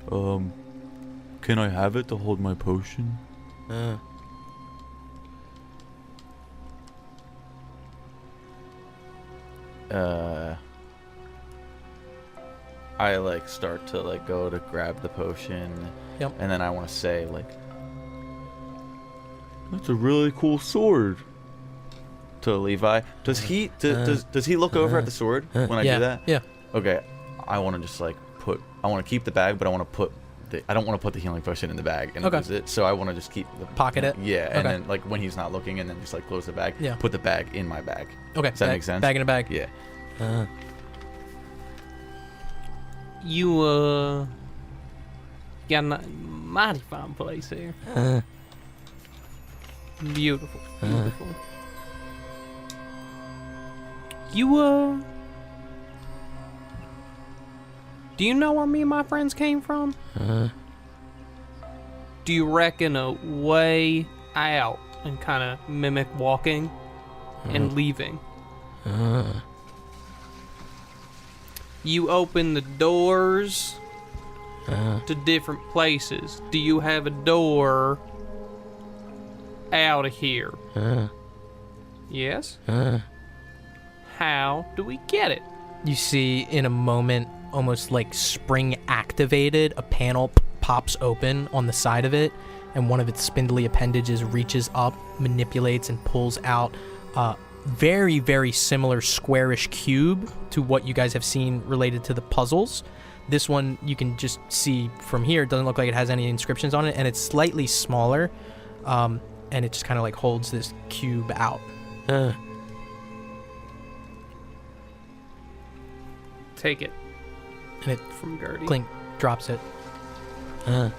Can I have it to hold my potion? I like start to like go to grab the potion. Yep. And then I want to say like, That's a really cool sword. to Levi, does he does he look over at the sword when I yeah, do that? yeah. Okay, I want to just like I want to keep the bag, but I want to I don't want to put the healing potion in the bag and Okay. lose it. So I want to just keep the Pocket it? Yeah, and Okay. then like when he's not looking, and then just like close the bag. Yeah. Put the bag in my bag. Okay. Does that make sense? Bag in a bag. Yeah. You got a mighty fine place here. Beautiful, beautiful. You do you know where me and my friends came from? Do you reckon a way out and kind of mimic walking and leaving? You open the doors to different places. Do you have a door out of here? Yes? How do we get it? You see in a moment, almost like spring activated, a panel pops open on the side of it, and one of its spindly appendages reaches up, manipulates, and pulls out a very, very similar squarish cube to what you guys have seen related to the puzzles. This one you can just see from here. It doesn't look like it has any inscriptions on it, and it's slightly smaller, and it just kind of like holds this cube out. Take it. And it from Gertie. Clink drops it. I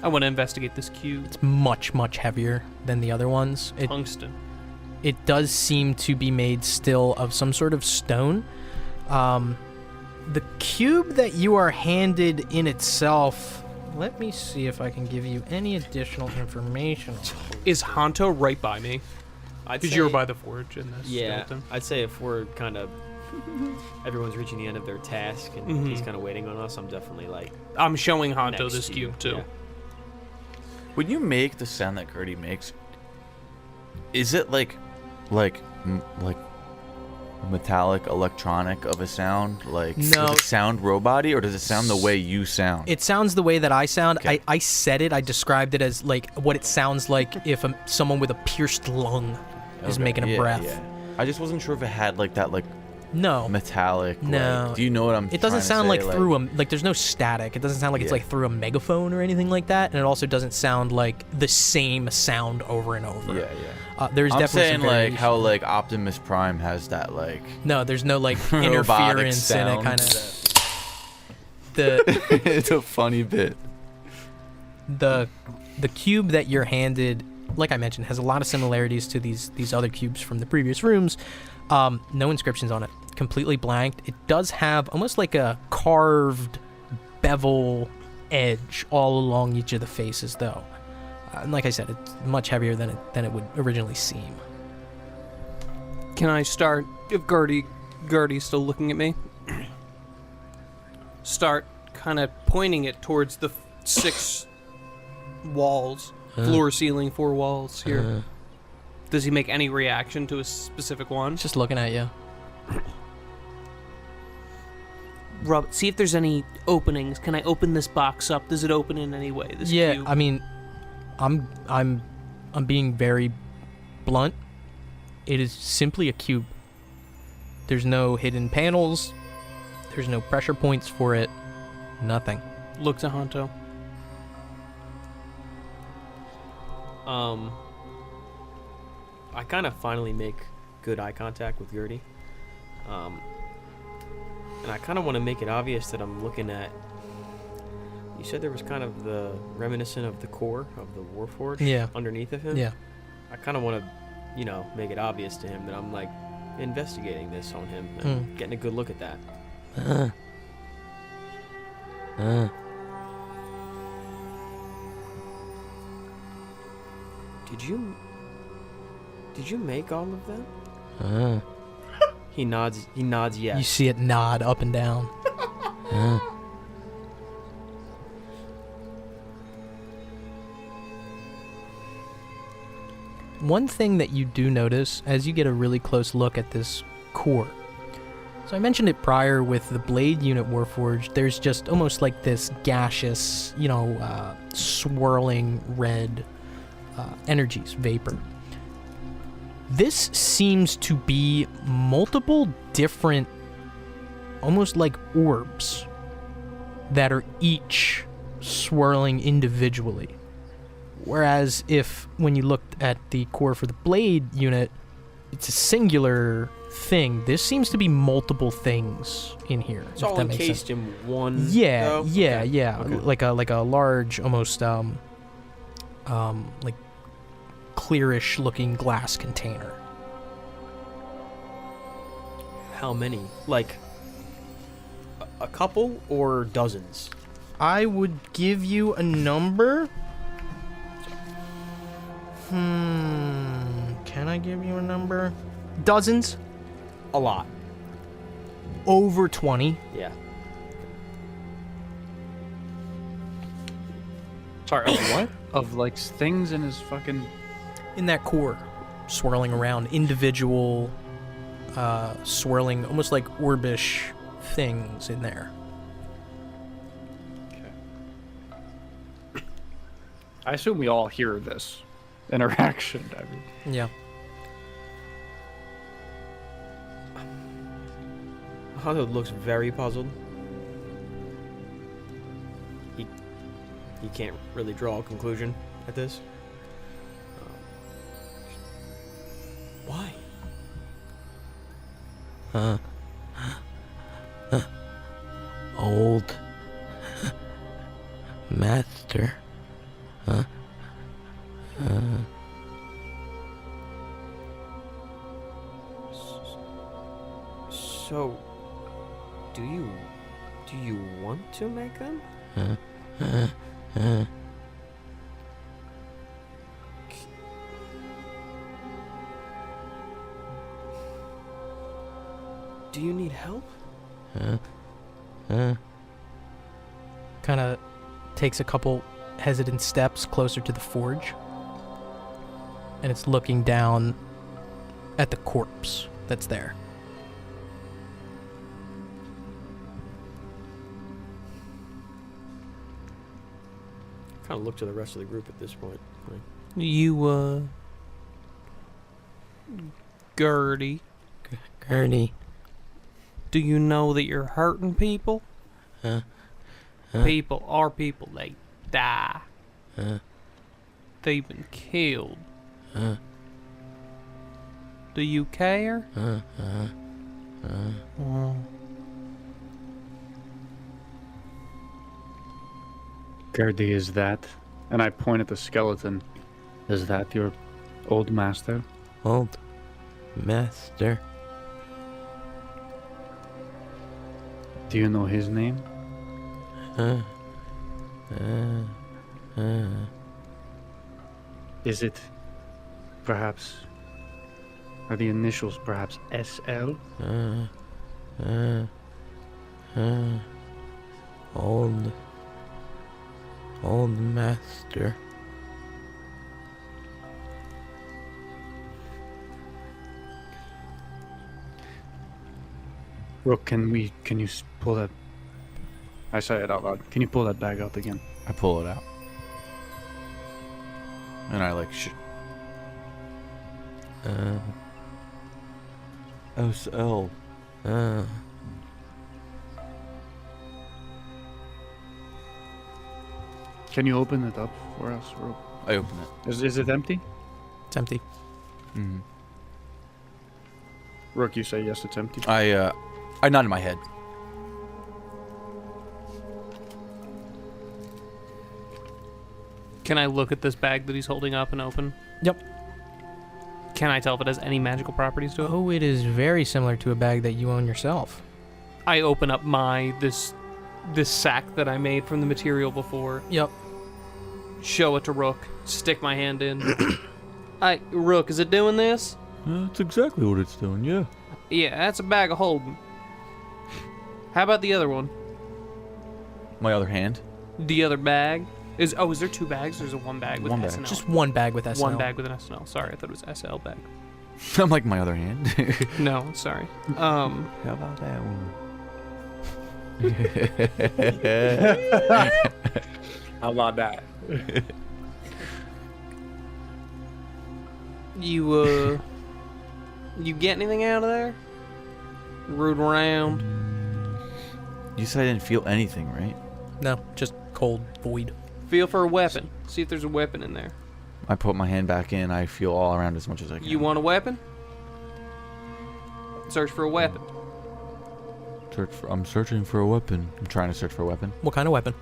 want to investigate this cube. It's much, much heavier than the other ones. Tungsten. It does seem to be made still of some sort of stone. The cube that you are handed in itself, let me see if I can give you any additional information. Is Honto right by me? Because you were by the forge in this Yeah, skeleton. I'd say if we're kind of... everyone's reaching the end of their task and he's kind of waiting on us, I'm definitely like... I'm showing Honto next this to cube, you. too. Yeah. When you make the sound that Gertie makes, is it like metallic, electronic of a sound? Like, No. does it sound robot-y, or does it sound the way you sound? It sounds the way that I sound. Okay. I said it. I described it as like what it sounds like if someone with a pierced lung is Okay, making a yeah, breath. yeah. I just wasn't sure if it had like that, like No. metallic. No. Like, do you know what I'm? It doesn't trying to sound say? like through a like. There's no static. It doesn't sound like it's Yeah. like through a megaphone or anything like that. And it also doesn't sound like the same sound over and over. Yeah, yeah. There's I'm definitely saying some like variation. how like Optimus Prime has that like No, there's no like robotic interference in it. sound. Kind of. The It's a funny bit. the cube that you're handed, like I mentioned, has a lot of similarities to these other cubes from the previous rooms. No inscriptions on it, completely blanked. It does have almost like a carved bevel edge all along each of the faces, though. And like I said, it's much heavier than it would originally seem. Can I start, if Gertie's still looking at me, start kind of pointing it towards the 6 walls, floor, ceiling, 4 walls here. Does he make any reaction to a specific one? It's just looking at you. Rub, see if there's any openings. Can I open this box up? Does it open in any way? This Yeah, cube? I mean, I'm being very blunt. It is simply a cube. There's no hidden panels. There's no pressure points for it. Nothing. Look to Honto. I kind of finally make good eye contact with Gertie. And I kind of want to make it obvious that I'm looking at... You said there was kind of the reminiscent of the core of the Warforged underneath of him? Yeah. I kind of want to, make it obvious to him that I'm, like, investigating this on him and getting a good look at that. Did you make all of that? He nods yes. You see it nod up and down. One thing that you do notice as you get a really close look at this core. So I mentioned it prior with the Blade unit Warforged. There's just almost like this gaseous, swirling red energies, vapor. This seems to be multiple different, almost like orbs, that are each swirling individually. Whereas when you looked at the core for the Blade unit, it's a singular thing. This seems to be multiple things in here. It's all encased in one. Yeah, though? yeah, Okay. yeah. Okay. Like a large, almost like clearish looking glass container. How many? Like a couple or dozens? I would give you a number. Can I give you a number? Dozens? A lot. Over 20. Yeah. Sorry, of what? Of like things in his fucking... In that core, swirling around, individual swirling, almost like orbish things in there. I assume we all hear this interaction. I mean, Yeah. Hondo looks very puzzled. He can't really draw a conclusion at this. Why? Old master. So, do you want to make them? Do you need help? Kind of takes a couple hesitant steps closer to the forge. And it's looking down at the corpse that's there. Kind of look to the rest of the group at this point. Like, You, Gertie, Gertie. do you know that you're hurting people? People are people. They die. They've been killed. Do you care? Gertie, is that? And I point at the skeleton. Is that your old master? Old master. Do you know his name? Is it perhaps, are the initials perhaps SL? Old master. Rook, can you pull that? I say it out loud. Can you pull that bag out again? I pull it out. And I like SL. Can you open it up for us, Rook? I open it. Is it empty? It's empty. Mm-hmm. Rook, you say yes, it's empty. I nod in my head. Can I look at this bag that he's holding up and open? Yep. Can I tell if it has any magical properties to it? Oh, it is very similar to a bag that you own yourself. I open up this sack that I made from the material before. Yep. Show it to Rook. Stick my hand in. Rook, is it doing this? That's exactly what it's doing, yeah. Yeah, that's a bag of holding. How about the other one? My other hand. The other bag? Is there two bags? There's a one bag with One bag. SNL. Just one bag with SL. one bag with an SNL. Sorry, I thought it was SL bag. I'm like my other hand. No, sorry. How about that one? How about that? You get anything out of there? Root around. You said I didn't feel anything, right? No, just cold void. Feel for a weapon. See if there's a weapon in there. I put my hand back in. I feel all around as much as I can. You want a weapon? Search for a weapon. I'm searching for a weapon. I'm trying to search for a weapon. What kind of weapon?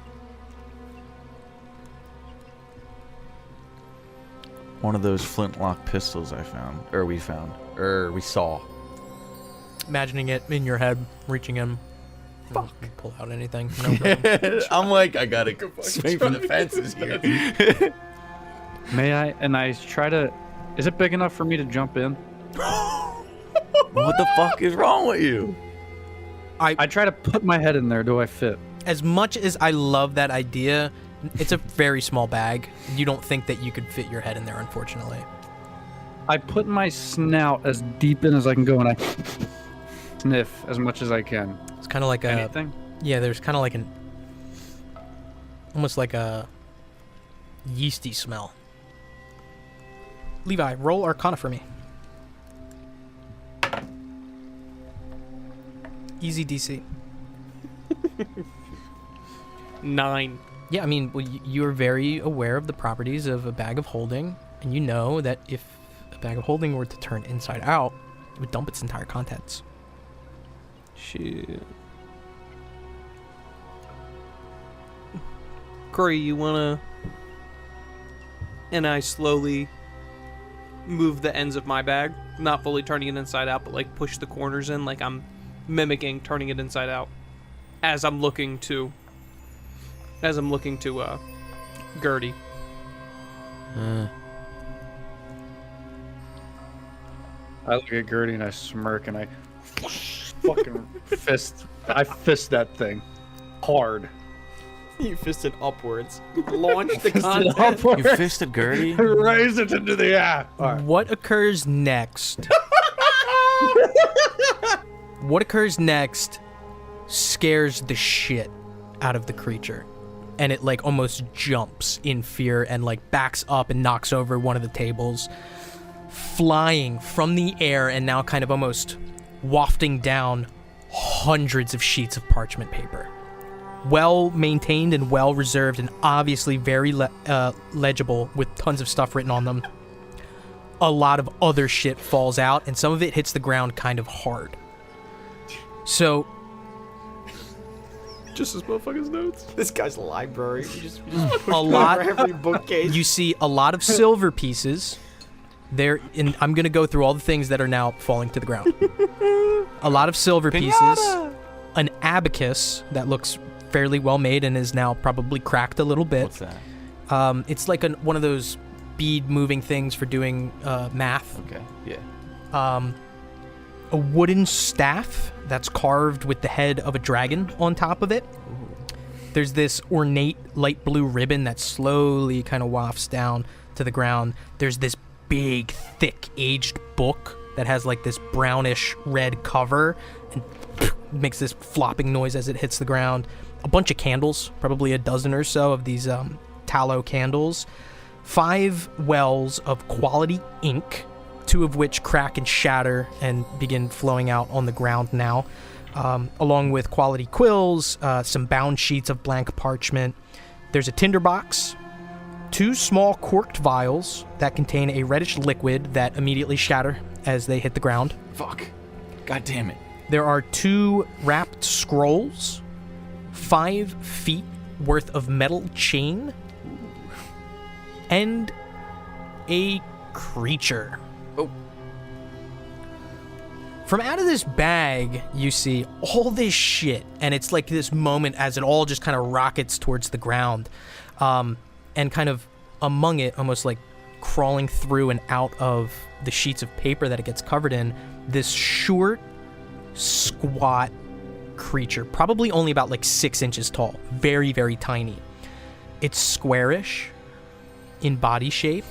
One of those flintlock pistols I found. We saw. Imagining it in your head, reaching in. Fuck. Pull out anything. No problem. I'm like, I gotta swing for the fences here. May I? And I try to. Is it big enough for me to jump in? What the fuck is wrong with you? I try to put my head in there. Do I fit? As much as I love that idea, it's a very small bag. You don't think that you could fit your head in there, unfortunately. I put my snout as deep in as I can go, and I sniff as much as I can. It's kind of like Anything? Yeah, there's kind of like almost like a yeasty smell. Levi, roll Arcana for me. Easy DC. 9. Yeah, I mean, well, you're very aware of the properties of a bag of holding, and you know that if a bag of holding were to turn inside out, it would dump its entire contents. Shit. Corey, you wanna... And I slowly move the ends of my bag, not fully turning it inside out, but like push the corners in, like I'm mimicking turning it inside out as I'm looking to Gertie. I look at Gertie and I smirk and I fucking fist that thing hard. You fisted upwards. Launch the content. You fisted Gertie? Raise it into the air. All right. What occurs next? What occurs next scares the shit out of the creature. And it like almost jumps in fear and like backs up and knocks over one of the tables, flying from the air and now kind of almost wafting down hundreds of sheets of parchment paper. Well maintained and well reserved and obviously very legible with tons of stuff written on them. A lot of other shit falls out and some of it hits the ground kind of hard. So Just as motherfuckers' notes. This guy's library. You just a lot every bookcase. You see a lot of silver pieces. I'm going to go through all the things that are now falling to the ground. A lot of silver pieces. An abacus that looks fairly well made and is now probably cracked a little bit. What's that? It's like one of those bead moving things for doing math. Okay, yeah. A wooden staff that's carved with the head of a dragon on top of it. Ooh. There's this ornate light blue ribbon that slowly kind of wafts down to the ground. There's this big, thick, aged book that has like this brownish red cover and makes this flopping noise as it hits the ground. A bunch of candles, probably a dozen or so of these tallow candles. 5 wells of quality ink, 2 of which crack and shatter and begin flowing out on the ground now, along with quality quills, some bound sheets of blank parchment. There's a tinderbox, 2 small corked vials that contain a reddish liquid that immediately shatter as they hit the ground. Fuck. God damn it. There are 2 wrapped scrolls, 5 feet worth of metal chain, and a creature. Oh. From out of this bag, you see all this shit, and it's like this moment as it all just kind of rockets towards the ground, and kind of among it, almost like crawling through and out of the sheets of paper that it gets covered in, this short, squat creature, probably only about like 6 inches tall, very, very tiny. It's squarish in body shape,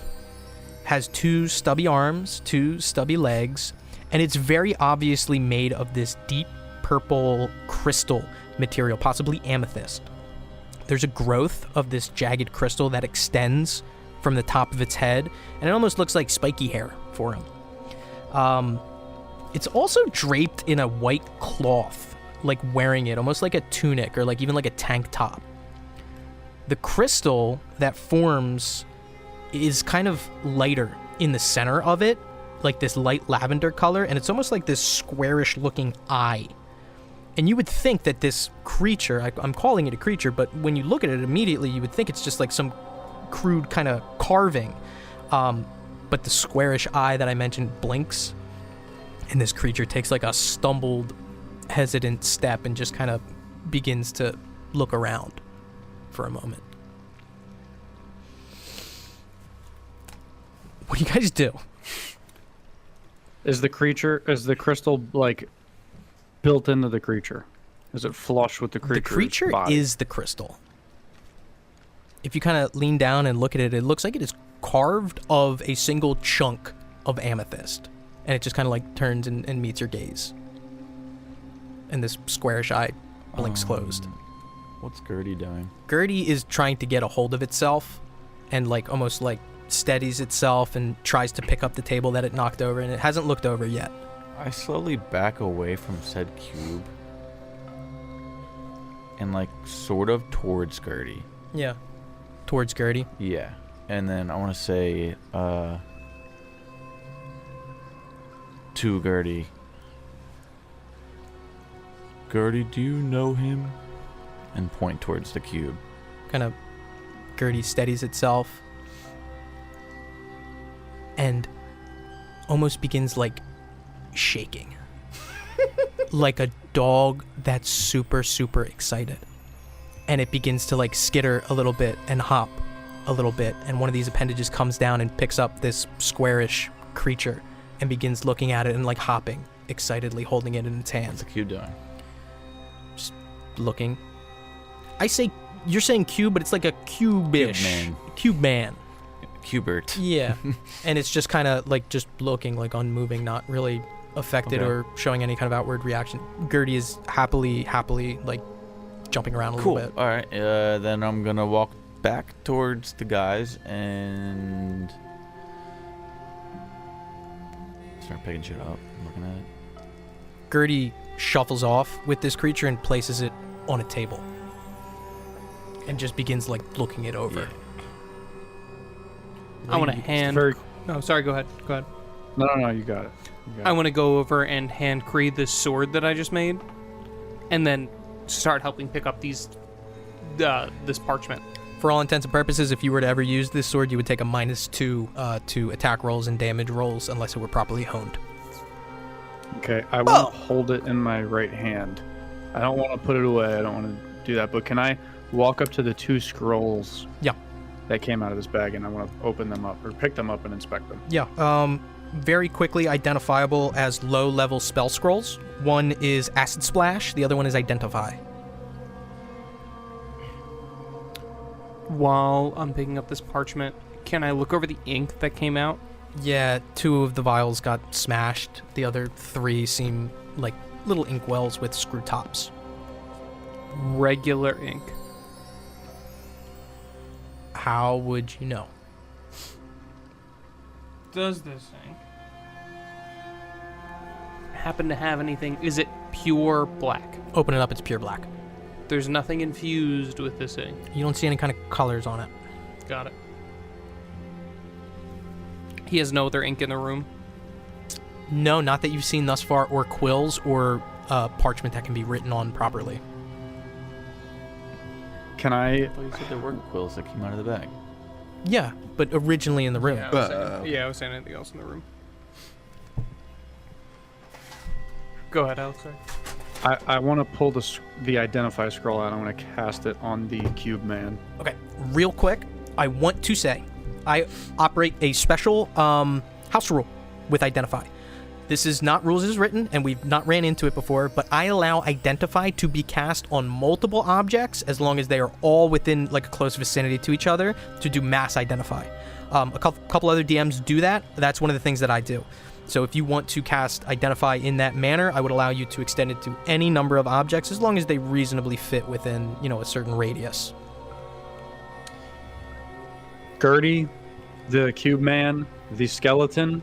has 2 stubby arms, 2 stubby legs, and it's very obviously made of this deep purple crystal material, possibly amethyst. There's a growth of this jagged crystal that extends from the top of its head, and it almost looks like spiky hair for him. It's also draped in a white cloth, like wearing it, almost like a tunic or like even like a tank top. The crystal that forms is kind of lighter in the center of it, like this light lavender color, and it's almost like this squarish looking eye. And you would think that this creature, I'm calling it a creature, but when you look at it immediately, you would think it's just like some crude kind of carving. But the squarish eye that I mentioned blinks, and this creature takes like a stumbled, hesitant step and just kind of begins to look around for a moment. What do you guys do? Is the crystal like built into the creature? Is it flush with the creature's The creature body? is the crystal. If you kind of lean down and look at it, it looks like it is carved of a single chunk of amethyst. And it just kind of like turns and meets your gaze. And this squarish eye blinks closed. What's Gertie doing? Gertie is trying to get a hold of itself and like almost like steadies itself and tries to pick up the table that it knocked over, and it hasn't looked over yet. I slowly back away from said cube and like sort of towards Gertie. Yeah. Towards Gertie. Yeah. And then I want to say to Gertie, Gertie, do you know him? And point towards the cube. Kind of Gertie steadies itself and almost begins like shaking. Like a dog that's super, super excited. And it begins to like skitter a little bit and hop a little bit. And one of these appendages comes down and picks up this squarish creature and begins looking at it and like hopping excitedly, holding it in its What's hands. the cube doing? Just looking. I say, you're saying cube, but it's like a cube-ish. Cube man. Cubert. Yeah. And it's just kind of like just looking like unmoving, not really affected or showing any kind of outward reaction. Gertie is happily like jumping around a little bit. All right. Then I'm going to walk back towards the guys and start picking shit up. I'm looking at it. Gertie shuffles off with this creature and places it on a table. And just begins like looking it over. Yeah. I want to hand. No, sorry. Go ahead. Go ahead. No, you got it. I want to go over and hand Cree this sword that I just made, and then start helping pick up these, this parchment. For all intents and purposes, if you were to ever use this sword, you would take a -2 to attack rolls and damage rolls unless it were properly honed. Okay, I want to hold it in my right hand. I don't want to put it away. I don't want to do that. But can I walk up to the 2 scrolls? Yeah. That came out of this bag, and I want to open them up or pick them up and inspect them. Yeah. Very quickly identifiable as low-level spell scrolls. One is Acid Splash. The other one is Identify. While I'm picking up this parchment, can I look over the ink that came out? Yeah, 2 of the vials got smashed. The other 3 seem like little ink wells with screw tops. Regular ink. How would you know? Does this ink happen to have anything? Is it pure black? Open it up, it's pure black. There's nothing infused with this ink. You don't see any kind of colors on it. Got it. He has no other ink in the room. No, not that you've seen thus far, or quills, or parchment that can be written on properly. Can I? I thought you said there were quills that came out of the bag. Yeah, but originally in the room. I was saying anything else in the room. Go ahead, Alex. Sorry. I want to pull the identify scroll out. I want to cast it on the cube man. Okay, real quick, I want to say I operate a special house rule with Identify. This is not rules as written, and we've not ran into it before, but I allow Identify to be cast on multiple objects as long as they are all within like a close vicinity to each other to do mass Identify. A couple other DMs do that. That's one of the things that I do. So if you want to cast Identify in that manner, I would allow you to extend it to any number of objects as long as they reasonably fit within, a certain radius. Gertie, the cube man, the skeleton.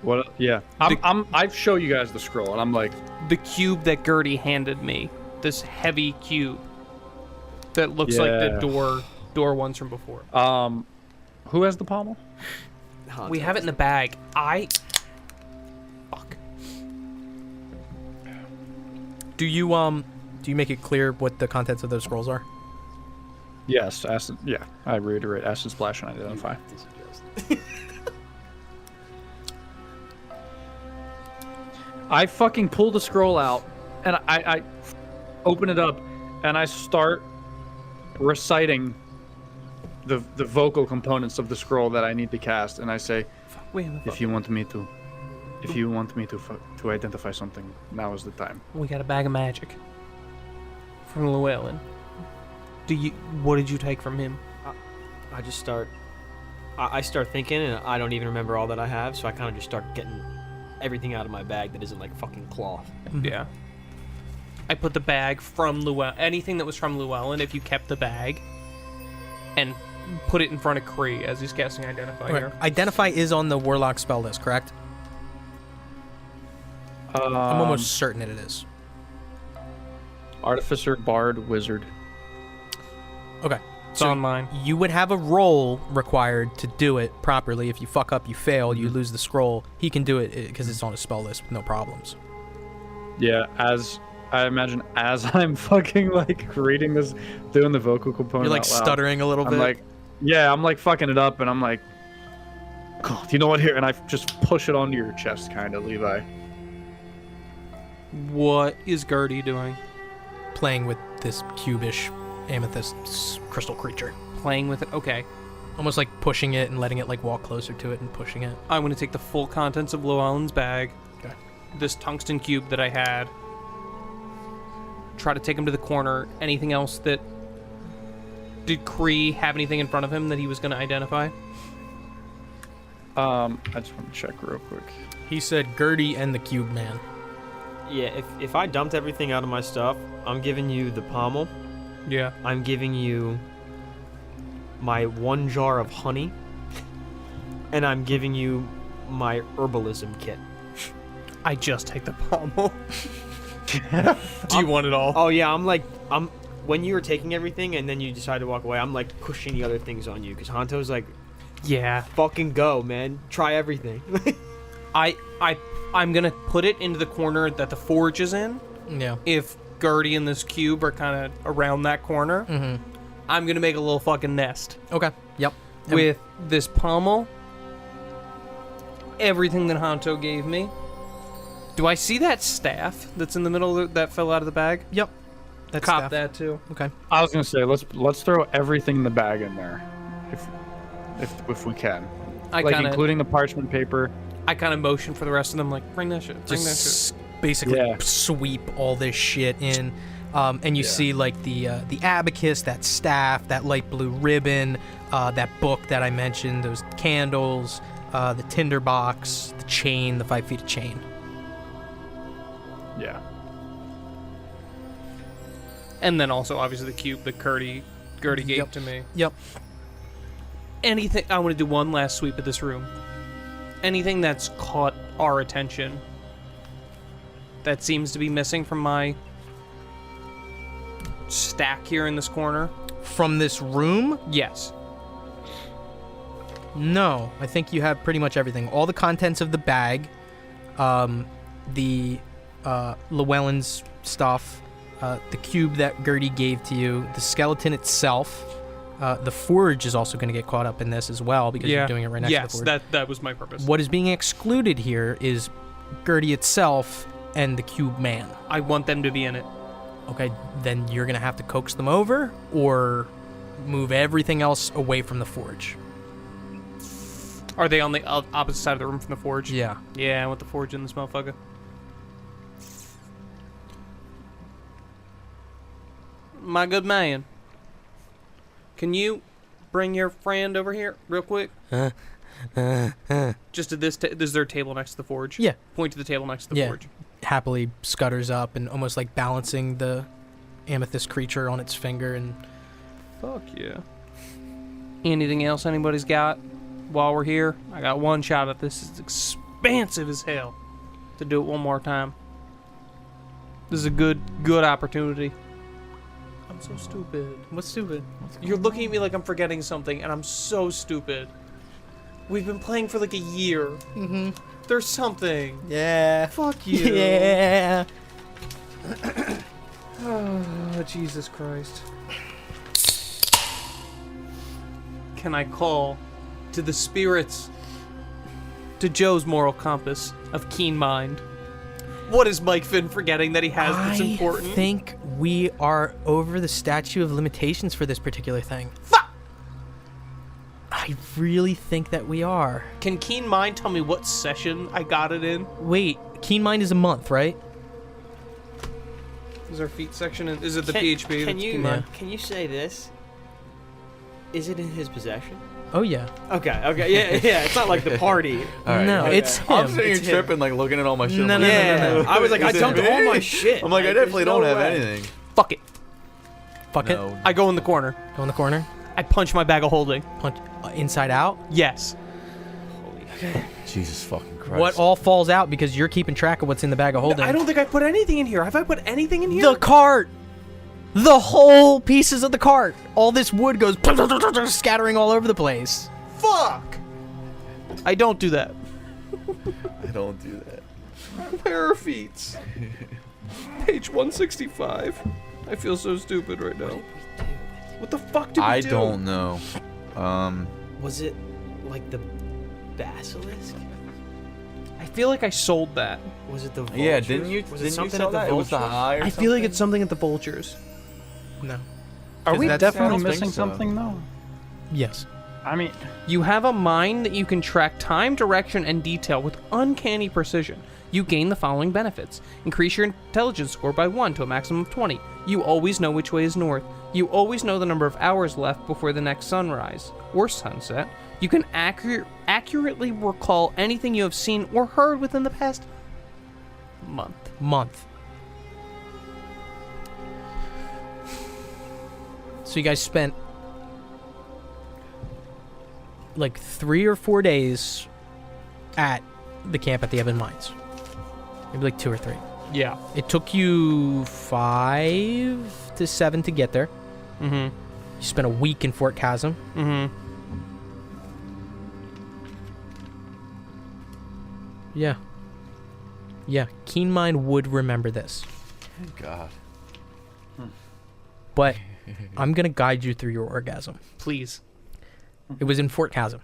What? Yeah, I show you guys the scroll, and I'm like, The cube that Gertie handed me. This heavy cube that looks like the door ones from before. Who has the pommel? We have it in the bag. Fuck. Do you make it clear what the contents of those scrolls are? Yes, acid. Yeah, I reiterate: acid splash and identify. I fucking pull the scroll out, and I open it up, and I start reciting the vocal components of the scroll that I need to cast, and I say, if you want me to identify something, now is the time. We got a bag of magic from Llewellyn. What did you take from him? I just start I start thinking, and I don't even remember all that I have, so I kind of just start getting everything out of my bag that isn't like fucking cloth. Yeah. I put the bag from Llewellyn, anything that was from Llewellyn, if you kept the bag, and put it in front of Kree as he's casting Identify here. Identify is on the Warlock spell list, correct? I'm almost certain it is. Artificer, Bard, Wizard. Okay. It's on mine. You would have a roll required to do it properly. If you fuck up, you fail, you lose the scroll. He can do it because it's on his spell list with no problems. Yeah, as I imagine, as I'm fucking like reading this, doing the vocal component, You're like out loud, stuttering a little bit. I'm like, yeah, I'm like fucking it up, and I'm like, God, you know what? Here, and I just push it onto your chest, kind of, Levi. What is Gertie doing? Playing with this cubish amethyst crystal creature. Playing with it? Okay. Almost like pushing it and letting it like walk closer to it and pushing it. I'm going to take the full contents of Llewellyn's bag, Okay. this tungsten cube that I had, try to take him to the corner. Anything else that... Did Kree have anything in front of him that he was going to identify? I just want to check real quick. He said Gertie and the cube man. Yeah, if I dumped everything out of my stuff, I'm giving you the pommel. Yeah. I'm giving you my 1 jar of honey. And I'm giving you my herbalism kit. I just take the pommel. Do you want it all? Oh yeah, when you were taking everything and then you decided to walk away, I'm like pushing the other things on you because Hanto's like, Yeah. fucking go, man. Try everything. I'm gonna put it into the corner that the forge is in. Yeah. If Gertie and this cube are kind of around that corner, I'm gonna make a little fucking nest Okay. Yep. with this pommel, everything that Hanto gave me. Do I see that staff that's in the middle that fell out of the bag? Yep. That's Cop staff. that too. Okay. I was gonna say let's throw everything in the bag in there, if we can, including the parchment paper. I kind of motion for the rest of them, like, bring that shit, bring that shit. Just basically sweep all this shit in. And you see like the abacus, that staff, that light blue ribbon, that book that I mentioned, those candles, the tinder box, the chain, the 5 feet of chain. Yeah. And then also, obviously, the cube that Gertie gave to me. Yep. Anything, I want to do one last sweep of this room. Anything that's caught our attention that seems to be missing from my stack here in this corner. From this room? Yes. No, I think you have pretty much everything. All the contents of the bag, the Llewellyn's stuff, the cube that Gertie gave to you, the skeleton itself. The forge is also going to get caught up in this as well because you're doing it right next to the forge. Yes, that was my purpose. What is being excluded here is Gertie itself and the cube man. I want them to be in it. Okay, then you're going to have to coax them over or move everything else away from the forge. Are they on the opposite side of the room from the forge? Yeah. Yeah, I want the forge in this motherfucker. My good man. Can you bring your friend over here real quick? Just to this is there a table next to the forge? Yeah. Point to the table next to the forge. Happily scutters up and almost like balancing the amethyst creature on its finger and... Fuck yeah. Anything else anybody's got while we're here? I got one shot at this. It's expansive as hell to do it one more time. This is a good opportunity. I'm so stupid. What's stupid? You're looking at me like I'm forgetting something, and I'm so stupid. We've been playing for like a year. Mm-hmm. There's something. Yeah. Fuck you. Yeah. Oh, Jesus Christ. Can I call to the spirits, to Joe's moral compass of keen mind? What is Mike Finn forgetting that he has that's important? I think we are over the statute of limitations for this particular thing. Fuck! I really think that we are. Can keen mind tell me what session I got it in? Wait, Keen Mind is a month, right? Is our feet section? Is it the PHP? Can that's you Keen Mind? can you say this? Is it in his possession? Oh yeah. Okay, yeah. It's not like the party. All right, No, okay. it's him. I'm sitting It's here him. tripping, like looking at all my shit. No, I'm no, like, no, no. I was like, I Is it dumped me? all my shit. I'm like, I there's definitely no don't have way. anything. Fuck it. Fuck it. No. I go in the corner. Go in the corner. I punch my bag of holding. Punch inside out. Yes. Jesus fucking Christ. What all falls out because you're keeping track of what's in the bag of holding? I don't think I put anything in here. Have I put anything in here? The cart. The whole pieces of the cart. All this wood goes scattering all over the place. Fuck. I don't do that. I don't do that. Where are feet? Page 165. I feel so stupid right now. What the fuck did we I do? don't know. Was it like the basilisk? I feel like I sold that. Was it the vultures? Yeah, didn't you? Was didn't it something you sell at the that? It was the vultures? high. Or I feel like it's something at the vultures. No. Are we that's- definitely I don't think missing so. something though? Yes. I mean, You have a mind that you can track time, direction, and detail with uncanny precision. You gain the following benefits. Increase your intelligence score by 1 to a maximum of 20. You always know which way is north. You always know the number of hours left before the next sunrise or sunset. You can accurately recall anything you have seen or heard within the past month. So you guys spent like 3 or 4 days at the camp at the Ebon Mines. Maybe like 2 or 3. Yeah. It took you 5 to 7 to get there. Mm-hmm. You spent a week in Fort Chasm. Mm-hmm. Yeah. Yeah, Keen Mind would remember this. Thank God. But I'm going to guide you through your orgasm. Please. It was in Fort Chasm.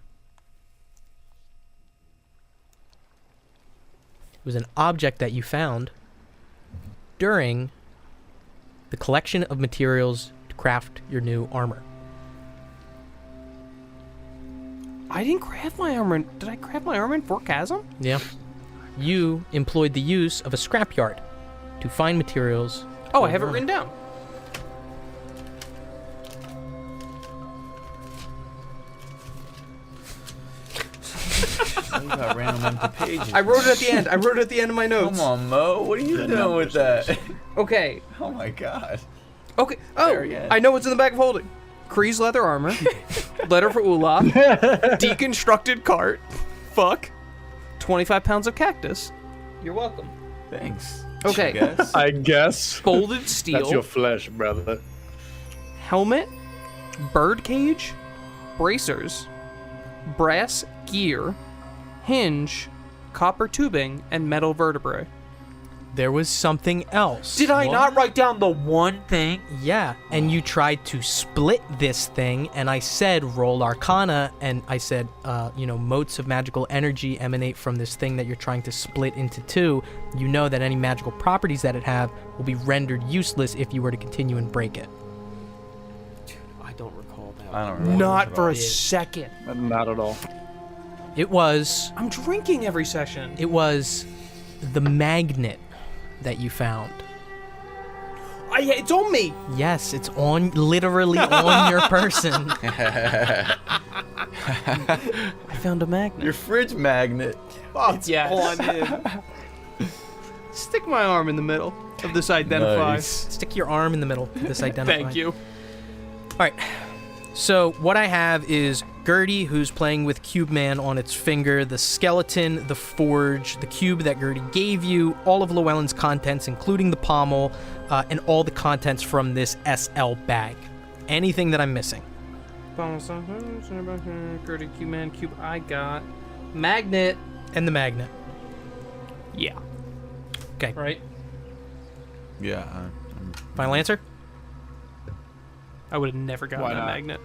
It was an object that you found during the collection of materials to craft your new armor. I didn't craft my armor. Did I craft my armor in Fort Chasm? Yeah. You employed the use of a scrapyard to find materials. Oh, for I have it armor. written down. You got random empty pages. I wrote it at the end. I wrote it at the end of my notes. Come on, Mo. What are you doing with that? Okay. Oh my God. Okay. Oh, There again. I know what's in the back of holding. Kree's leather armor. Letter for Olaf. Deconstructed cart. Fuck. 25 pounds of cactus. You're welcome. Thanks. Okay. I guess. I guess Folded steel. that's your flesh, brother. Helmet. Bird cage. Bracers. Brass gear. Hinge. Copper tubing. And metal vertebrae. There was something else. Did I not write down the one thing? Yeah, and you tried to split this thing, and I said roll Arcana, and I said, motes of magical energy emanate from this thing that you're trying to split into 2. You know that any magical properties that it have will be rendered useless if you were to continue and break it. I don't recall that. I don't remember. Not for a second. Not at all. It was I'm drinking every session. the magnet that you found. It's on me. Yes, it's literally on your person. I found a magnet. Your fridge magnet. Yes. On him. Stick my arm in the middle of this identify. Nice. Stick your arm in the middle of this identify. Thank you. All right. So what I have is Gertie, who's playing with Cube Man on its finger, the skeleton, the forge, the cube that Gertie gave you, all of Llewellyn's contents, including the pommel, and all the contents from this SL bag. Anything that I'm missing? Gertie, Cube Man, Cube. I got magnet. And the magnet. Yeah. Okay. Right. Yeah. Final answer? I would have never gotten Why that not? magnet.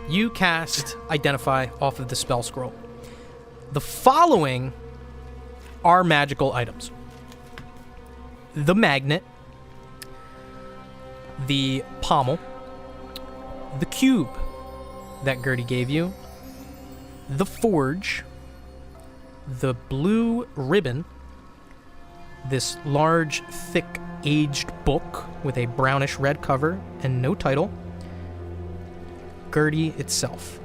You cast Identify off of the spell scroll. The following are magical items. The magnet, the pommel, the cube that Gertie gave you, the forge, the blue ribbon, this large, thick, aged book with a brownish red cover and no title, Gertie itself.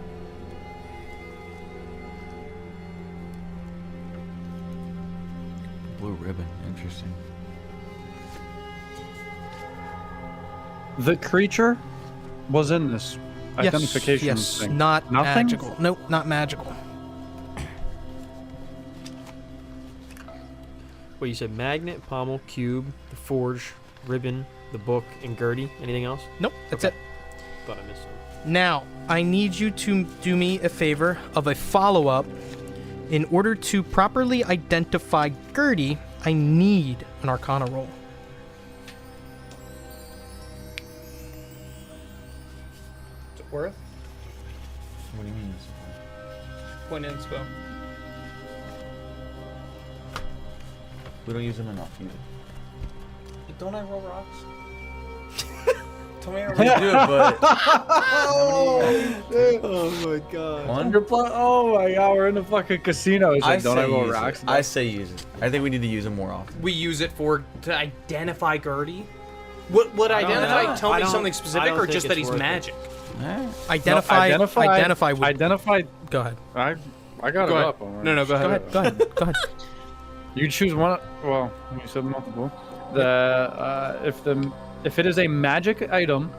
Blue ribbon. Interesting. The creature was in this identification yes, thing. not Nothing? magical. Nope, not magical. Well, you said magnet, pommel, cube, the forge, ribbon, the book, and Gertie. Anything else? Nope, that's Okay. it. Thought I missed something. Now, I need you to do me a favor of a follow-up. In order to properly identify Gertie, I need an Arcana roll. Is it worth? What do you mean? Point inspo. We don't use them enough either. Don't I roll rocks? Tell me how we do it, but Oh my god. one. Oh my god, we're in the fucking casino. It's like, don't I roll use rocks? it. I say use it. I think we need to use them more often. We use it to identify Gertie. What I don't identify? know. Tell I me don't- something I specific, don't or think just that it's he's worth it. magic? Identify. Identify. Go ahead. I got Go it ahead. up. already. No, go Go ahead. ahead. Go ahead. Go ahead. You choose one. Well, you said multiple. If it is a magic item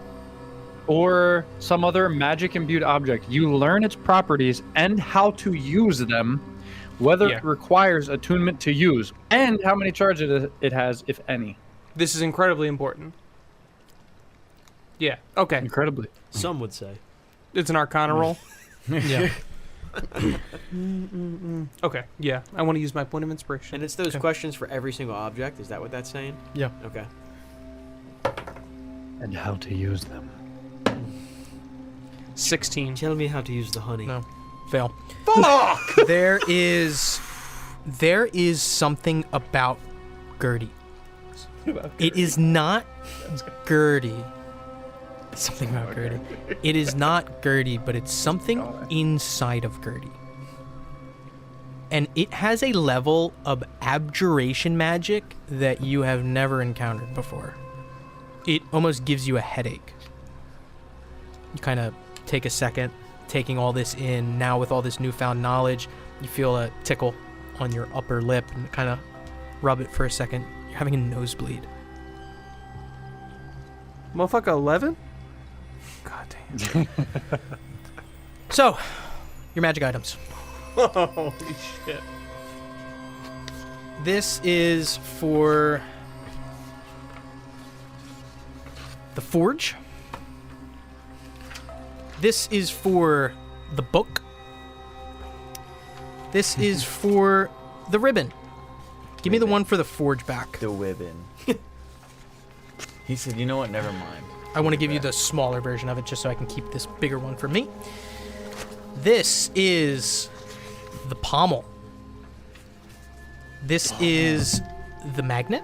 or some other magic imbued object, you learn its properties and how to use them, whether Yeah. it requires attunement to use, and how many charges it has, if any. This is incredibly important. Yeah. Okay. Incredibly. Some would say. It's an Arcana roll. Yeah. Okay. Yeah. I want to use my point of inspiration. And it's those Okay. questions for every single object. Is that what that's saying? Yeah. Okay. And how to use them. 16. Tell me how to use the honey. No. Fail. There is something about Gertie. It is not Gertie. Something about Gertie. It is not Gertie, but it's something inside of Gertie. And it has a level of abjuration magic that you have never encountered before. It almost gives you a headache. You kind of take a second, taking all this in. Now with all this newfound knowledge, you feel a tickle on your upper lip and kind of rub it for a second. You're having a nosebleed. Motherfucker 11? God damn. So, your magic items. Holy shit. This is for the forge. This is for the book. This is for the ribbon. Give me the one for the forge back. The ribbon. He said, "You know what? Never mind." I want to give you the smaller version of it just so I can keep this bigger one for me. This is the pommel. This is the magnet.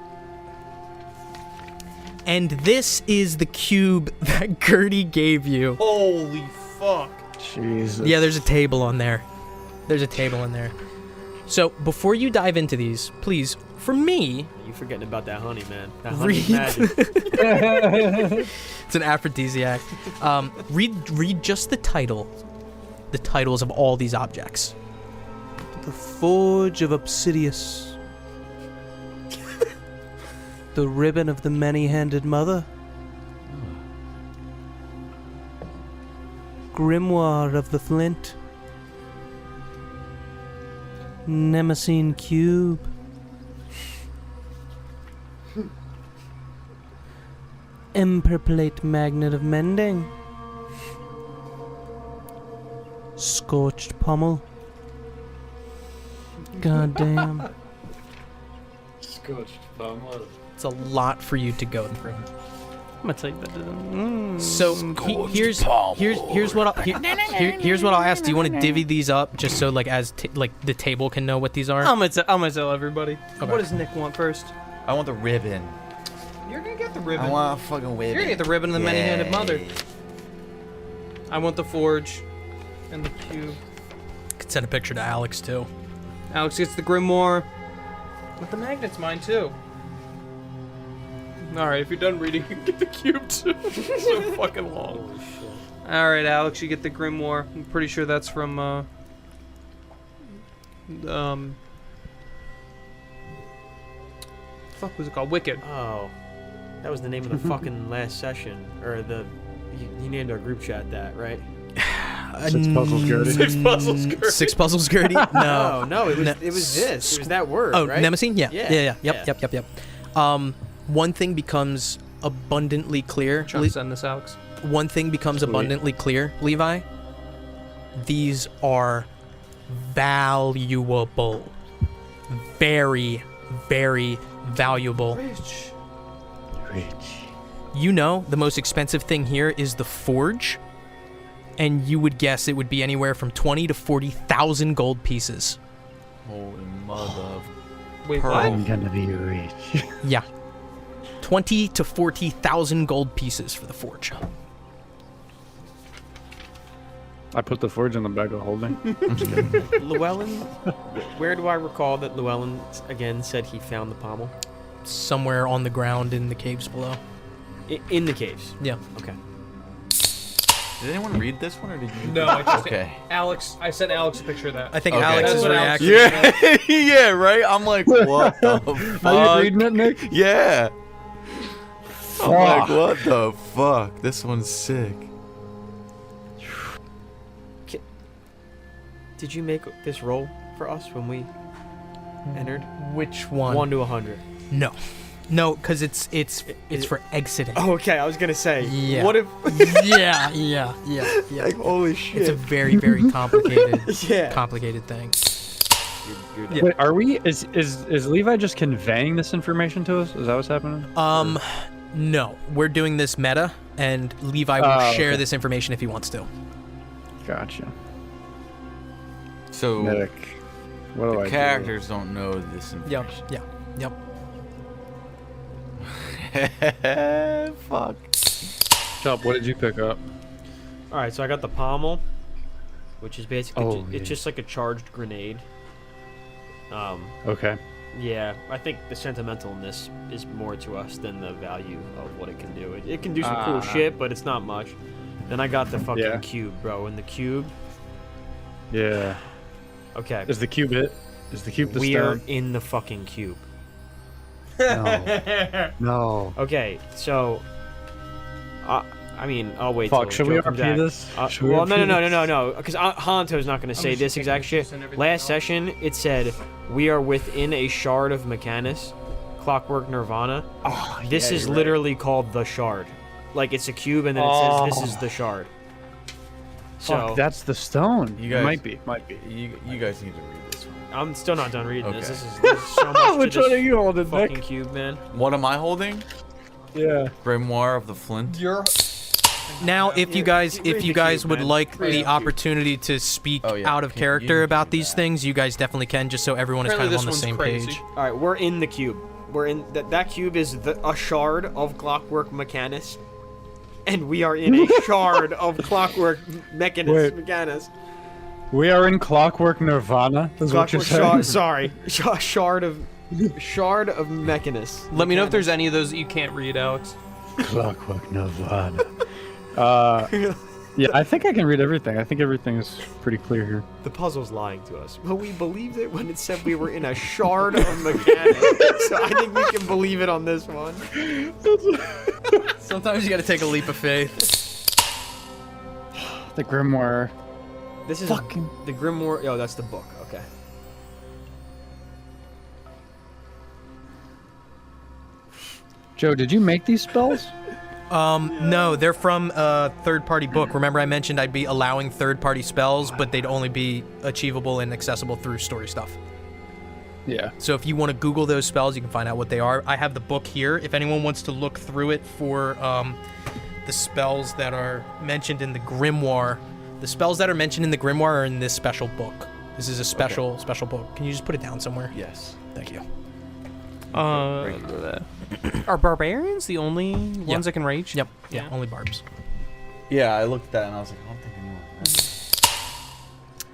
And this is the cube that Gertie gave you. Holy fuck. Jesus. Yeah, there's a table on there. There's a table in there. So before you dive into these, please, for me, You forgetting about that honey, man. That honey's read. magic. It's an aphrodisiac. Read just the titles of all these objects. The Forge of Obsidius. The Ribbon of the Many-Handed Mother. Grimoire of the Flint. Nemesine Cube. Emberplate Magnet of Mending. Scorched Pommel. God damn. Scorched pommel. It's a lot for you to go through. I'm gonna take that. So here's what I'll ask. Do you want to divvy these up just so like the table can know what these are? I'm gonna tell everybody. Okay. What does Nick want first? I want the ribbon. You're gonna get the ribbon. I want a fucking ribbon. You're gonna get the ribbon of the Many-Handed Mother. Yay. I want the forge and the cube. Could send a picture to Alex too. Alex gets the grimoire. But the magnet's mine too. Alright, if you're done reading, you can get the cube too. It's so fucking long. Holy shit. All right, Alex, you get the grimoire. I'm pretty sure that's from fuck was it called? Wicked. Oh, that was the name of the fucking last session, or you named our group chat that, right? 6 puzzles, Gertie. 6 puzzles, Gertie. 6 puzzles, Gertie? No. No, it was this. It was that word, Oh, right? Nemesine? Yeah. Yeah. Yep. One thing becomes abundantly clear. Trying to send this, Alex. One thing becomes abundantly clear, Levi. These are valuable. Very, very valuable. Rich. You know, the most expensive thing here is the forge. And you would guess it would be anywhere from 20 to 40,000 gold pieces. Holy mother of Wait, pearl. what? I'm gonna be rich. Yeah. 20 to 40,000 gold pieces for the forge. I put the forge in the bag of holding. Llewellyn, where do I recall that Llewellyn again said he found the pommel? Somewhere on the ground in the caves below. In the caves. Yeah. Okay. Did anyone read this one or did you? No, I just Okay. Alex. I sent Alex a picture of that. I think Okay. Alex's That's what Alex- reaction. Yeah, yeah, right. I'm like, what the fuck? Are you reading it, Nick? Yeah. I'm like, Fuck. what the fuck? This one's sick. Did you make this roll for us when we entered? Which one? 1 to 100. No. No, because it's for exiting. Oh, okay. I was gonna say. Yeah. What if? yeah. Like, holy shit. It's a very, very complicated, Yeah. complicated thing. Yeah. Wait, are we? Is Levi just conveying this information to us? Is that what's happening? No, we're doing this meta, and Levi will Oh, share okay. this information if he wants to. Gotcha. So Nick, what do I the characters don't know this Yep. information. Yep. Fuck. Chop, what did you pick up? All right. So I got the pommel, which is basically Oh, it's just like a charged grenade. Okay. Yeah, I think the sentimentalness is more to us than the value of what it can do. It can do some cool shit, but it's not much. Then I got the fucking Yeah. cube, bro. And the cube. Yeah. Okay. Is the cube it? Is the cube the We are stone? in the fucking cube. No. No. Okay, so. I mean, I'll wait. Fuck, till should we Joe comes RP back. this? Should we Well, RP this? no. Because Hanto's not going to say this exact shit. Last session, it said, we are within a shard of Mechanus, Clockwork Nirvana. Oh, This yeah, is you're literally called the shard. Like, it's a cube, and then it says, this is the shard. So, Fuck, that's the stone. You It guys- might be. You guys need to read this one. I'm still not done reading this. Okay. This is so much Which to one this are you holding, fucking Nick? cube, man. What am I holding? Yeah. Grimoire of the Flint. Now, if you guys would man. like the opportunity to speak Oh, yeah. out of Can character you about do these that? things, you guys definitely can, just so everyone is kind of on the same page. All right, we're in the cube. We're in that cube is a shard of Clockwork Mechanus, and we are in a shard of Clockwork Wait. Mechanus. We are in Clockwork Nirvana. Is what you're Clockwork saying? shard of Mechanus. Let me know if there's any of those that you can't read, Alex. Clockwork Nirvana. Yeah, I think I can read everything. I think everything is pretty clear here. The puzzle's lying to us, but we believed it when it said we were in a shard of Mechanus. So I think we can believe it on this one. Sometimes you got to take a leap of faith. The Grimoire. This is Fucking- the Grimoire. Oh, that's the book. Okay. Joe, did you make these spells? No, they're from a third-party book. Remember I mentioned I'd be allowing third-party spells, but they'd only be achievable and accessible through story stuff. Yeah. So if you want to Google those spells, you can find out what they are. I have the book here. If anyone wants to look through it for the spells that are mentioned in the Grimoire, the spells that are mentioned in the Grimoire are in this special book. This is a special book. Can you just put it down somewhere? Yes. Thank you. Are barbarians the only ones that can rage? Yep. Yeah, Yeah. only barbs. Yeah, I looked at that and I was like, I don't think I know.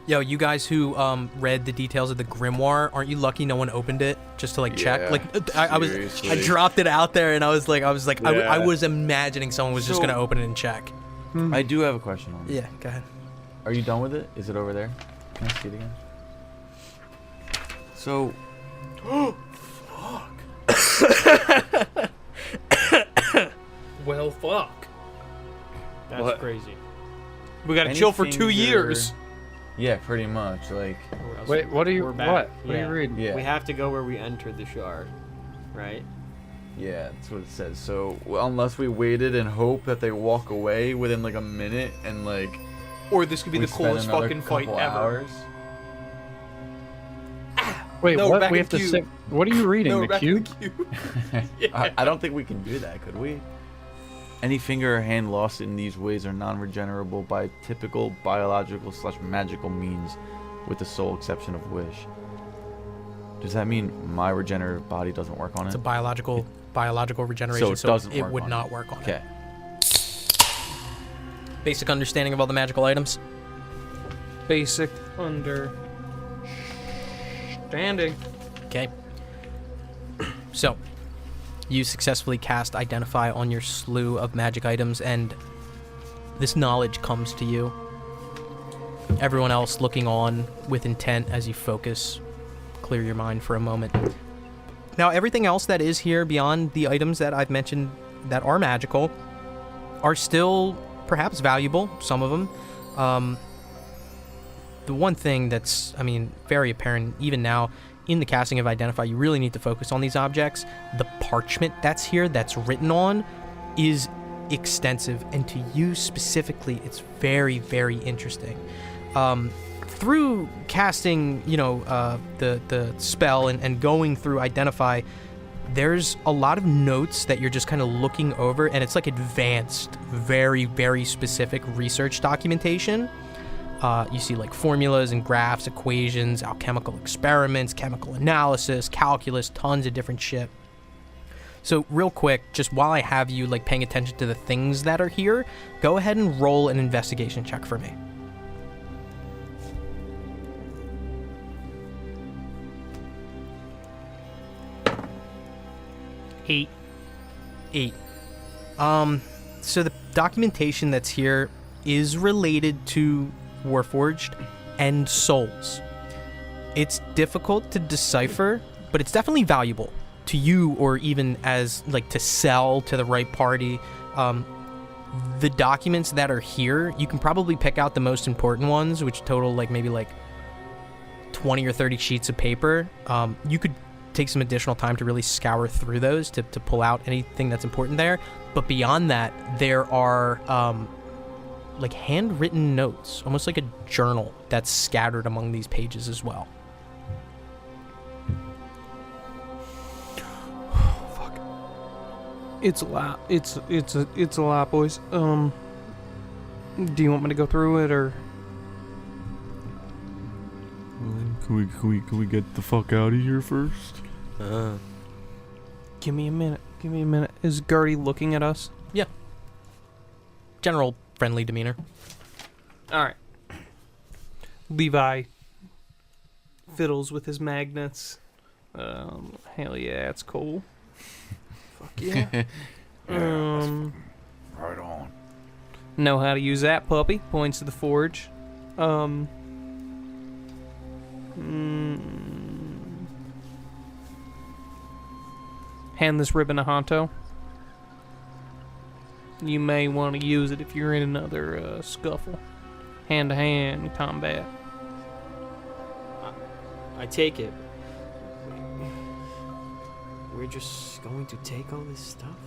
Yo, you guys who read the details of the Grimoire, aren't you lucky no one opened it just to like check? Yeah, Like I seriously. dropped it out there and I was like, I Yeah. was imagining someone was just So- gonna open it and check. I do have a question on it. Yeah, go ahead. Are you done with it? Is it over there? Can I see it again? So. Well, fuck. That's What? crazy. We gotta chill for 2 years. Yeah, pretty much. Like. Or else Wait, what are you? we're What? back. What are you reading? Yeah. We have to go where we entered the shard, right? Yeah, that's what it says. So unless we waited and hope that they walk away within like a minute and like. Or this could be we the spend coolest another fucking fight couple ever. hours. Wait, No, what? back We in have to queue. sit. What are you reading? No, the back queue? in the queue. I don't think we can do that, could we? Any finger or hand lost in these ways are non-regenerable by typical biological/magical means, with the sole exception of wish. Does that mean my regenerative body doesn't work on it? It's a biological regeneration, So it doesn't it work would on not it. work on Okay. it. Basic understanding of all the magical items. Basic understanding. Okay. So, you successfully cast Identify on your slew of magic items, and this knowledge comes to you. Everyone else looking on with intent as you focus, clear your mind for a moment. Now, everything else that is here beyond the items that I've mentioned that are magical are still perhaps valuable, some of them. The one thing that's, very apparent even now in the casting of Identify, you really need to focus on these objects. The parchment that's here, that's written on, is extensive, and to you specifically, it's very, very interesting. Through casting, the spell and going through Identify, there's a lot of notes that you're just kind of looking over, and it's like advanced, very, very specific research documentation. You see like formulas and graphs, equations, alchemical experiments, chemical analysis, calculus, tons of different shit. So real quick, just while I have you like paying attention to the things that are here, go ahead and roll an investigation check for me. Eight. 8. So the documentation that's here is related to Warforged and souls. It's difficult to decipher, but it's definitely valuable to you, or even as like to sell to the right party. The documents that are here, you can probably pick out the most important ones, which total maybe 20 or 30 sheets of paper. You could take some additional time to really scour through those to pull out anything that's important there. But beyond that, there are handwritten notes, almost like a journal that's scattered among these pages as well. Fuck. It's a lot. It's a lot, boys. Do you want me to go through it, or? Can we get the fuck out of here first? Give me a minute. Is Gertie looking at us? Yeah. General friendly demeanor. All right. Levi fiddles with his magnets. Hell yeah, it's cool. Fuck yeah. Right on. Know how to use that puppy. Points to the forge. Hand this ribbon to Honto. You may want to use it if you're in another scuffle. Hand-to-hand combat. I take it. We're just going to take all this stuff?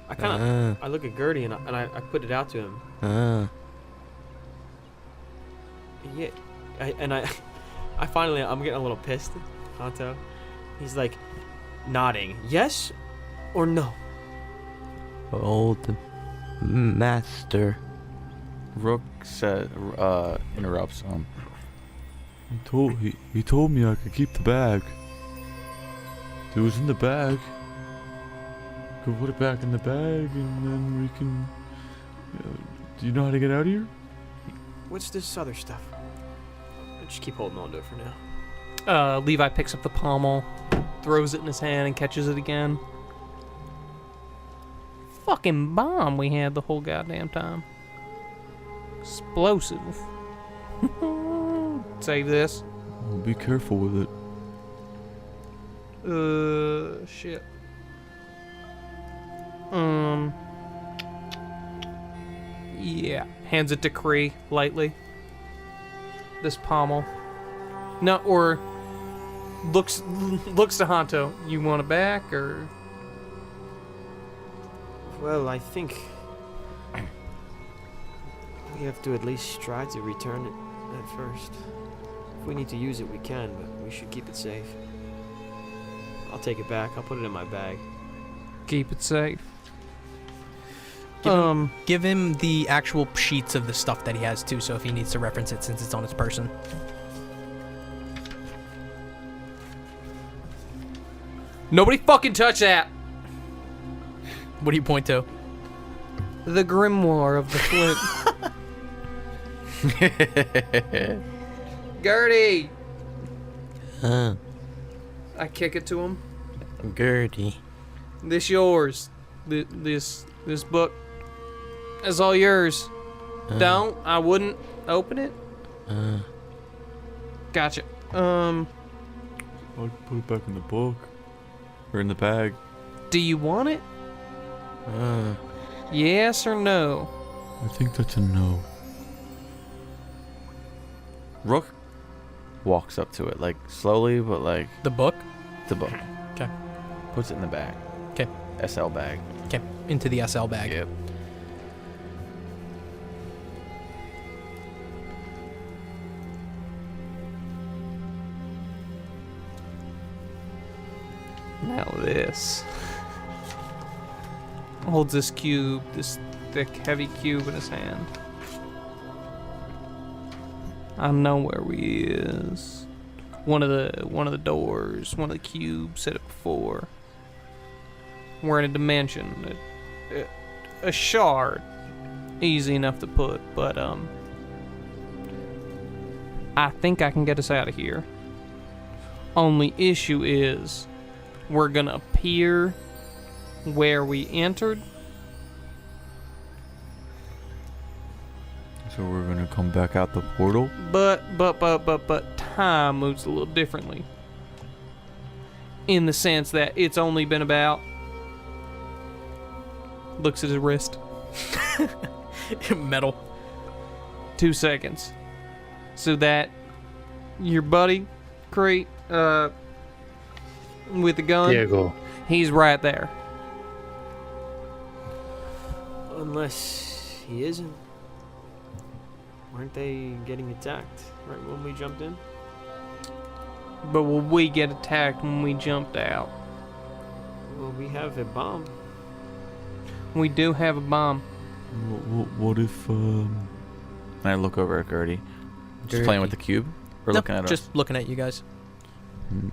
I kind of... I look at Gertie and I put it out to him. Yeah. I finally... I'm getting a little pissed, Honto. He's like nodding. Yes or no? Old master. Rook said, interrupts. He told me I could keep the bag. It was in the bag. Could put it back in the bag, and then we can. Do you know how to get out of here? What's this other stuff? I just keep holding on to it for now. Levi picks up the pommel, throws it in his hand, and catches it again. fucking bomb we had the whole goddamn time. Explosive. Save this. Well, be careful with it. Shit. Yeah. Hands it to Kree lightly. This pommel. No, or looks to Hanto. You want it back, or? Well, I think we have to at least try to return it at first. If we need to use it, we can, but we should keep it safe. I'll take it back. I'll put it in my bag. Keep it safe. Give him the actual sheets of the stuff that he has too, so if he needs to reference it since it's on his person. Nobody fucking touch that! What do you point to? The grimoire of the flint. Gertie! I kick it to him. Gertie. This yours. This book is all yours. I wouldn't open it. Gotcha. I'll put it back in the book. Or in the bag. Do you want it? Yes or no? I think that's a no. Rook walks up to it, like slowly, but like The book? the book. Okay. Puts it in the bag. Okay. SL bag. Okay. Into the SL bag. Yep. Now this. Holds this cube, this thick, heavy cube in his hand. I know where he is. One of the doors, one of the cubes, said it before. We're in a dimension, a shard, easy enough to put, but I think I can get us out of here. Only issue is, we're gonna appear where we entered. So we're gonna come back out the portal? But time moves a little differently. In the sense that it's only been about, looks at his wrist, Metal. 2 seconds. So that your buddy, Crate, with the gun, Diego. he's right there. Unless he isn't. Weren't they getting attacked right when we jumped in? But will we get attacked when we jumped out? Well, we have a bomb. We do have a bomb. What if, And I look over at Gertie. Just playing with the cube? Or No, looking at us? just looking at you guys.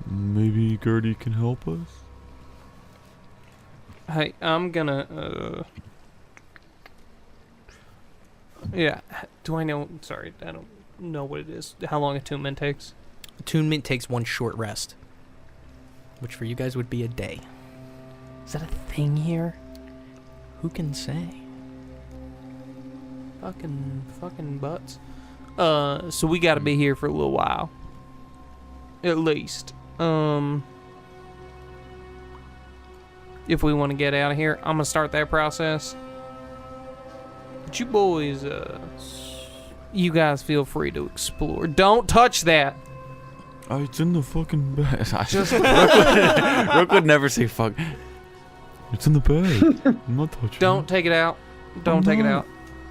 maybe Gertie can help us? Hey, I'm gonna, yeah, do I know, sorry, I don't know what it is, how long attunement takes. Attunement takes one short rest, which for you guys would be a day. Is that a thing here? Who can say? Fucking butts. So we gotta be here for a little while. At least. If we want to get out of here, I'm gonna start that process. But you boys, you guys feel free to explore. Don't touch that! It's in the fucking bag. Rook would never say fuck. It's in the bag. I'm not touching Don't it. take it out. Don't take it out.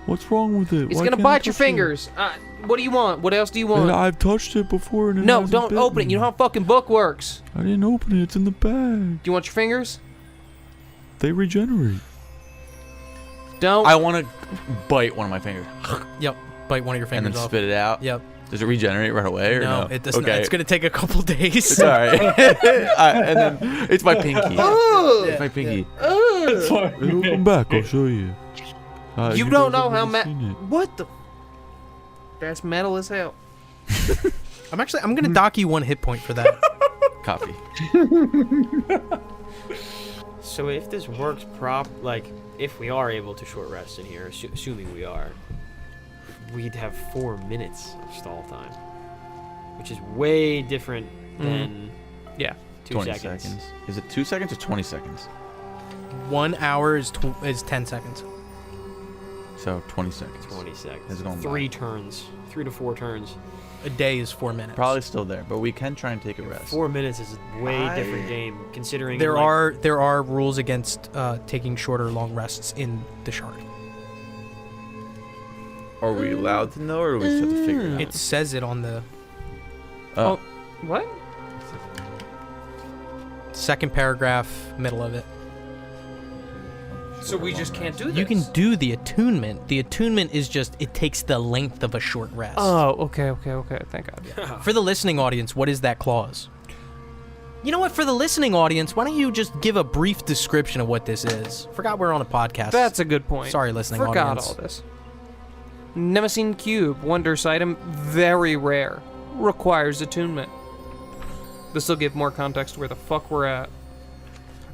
What's wrong with it? It's Why gonna can't I bite your touch it? fingers. What do you want? What else do you want? I've touched it before and it No, hasn't don't bitten open it. You know me. how a fucking book works. I didn't open it. It's in the bag. Do you want your fingers? They regenerate. Don't. I want to bite one of my fingers Yep. Bite one of your and fingers then off. spit it out. Yep. Does it regenerate right away or no? No, it doesn't. Okay. It's gonna take a couple days. It's alright. And then it's my pinky. It's my pinky. It'll come back. I'll show you. You don't guys know have how never seen it. What the? That's metal as hell. I'm gonna dock you 1 hit point for that. Copy. So if this works if we are able to short rest in here, assuming we are, we'd have 4 minutes of stall time, which is way different than Yeah. 2 20 seconds. Is it 2 seconds or 20 seconds? 1 hour is 10 seconds. So 20 seconds. 20 seconds. It's going 3 by. turns. 3 to 4 turns. A day is 4 minutes. Probably still there, but we can try and take a rest. 4 minutes is a way different game, considering There are rules against taking short or long rests in the shard. Are we allowed to know, or do we just have to figure it out? It says it on the Oh, What? second paragraph, middle of it. So we just can't do this? You can do the attunement. The attunement is just, it takes the length of a short rest. Oh, okay. Thank God. For the listening audience, what is that clause? You know what? For the listening audience, why don't you just give a brief description of what this is? Forgot we're on a podcast. That's a good point. Sorry, listening Forgot audience. all this. Nemesis Cube, wondrous item, very rare. Requires attunement. This will give more context where the fuck we're at.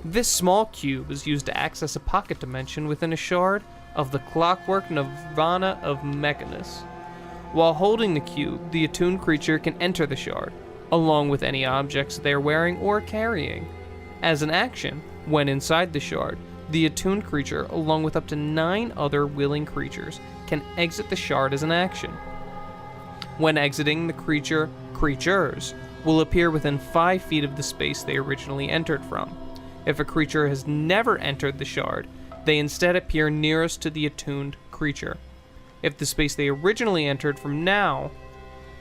This small cube is used to access a pocket dimension within a shard of the clockwork nirvana of Mechanus. While holding the cube, the attuned creature can enter the shard, along with any objects they are wearing or carrying. As an action, when inside the shard, the attuned creature, along with up to 9 other willing creatures, can exit the shard as an action. When exiting, the creatures will appear within 5 feet of the space they originally entered from. If a creature has never entered the shard, they instead appear nearest to the attuned creature. If the space they originally entered from now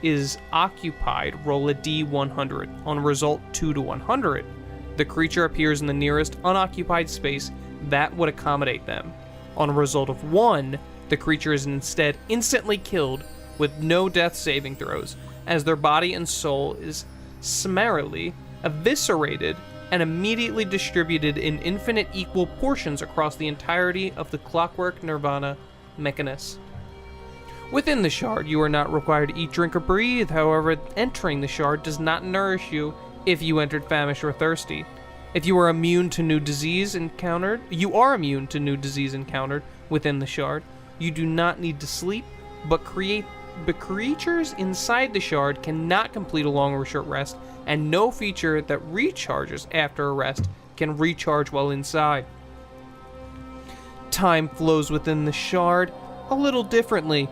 is occupied, roll a d100. On result 2 to 100, the creature appears in the nearest unoccupied space that would accommodate them. On a result of 1, the creature is instead instantly killed with no death saving throws, as their body and soul is summarily eviscerated and immediately distributed in infinite equal portions across the entirety of the clockwork nirvana Mechanus. Within the shard, you are not required to eat, drink, or breathe. However, entering the shard does not nourish you if you entered famished or thirsty. If you are immune to new disease encountered, within the shard. You do not need to sleep, but creatures inside the shard cannot complete a long or short rest, and no feature that recharges after a rest can recharge while inside. Time flows within the shard a little differently.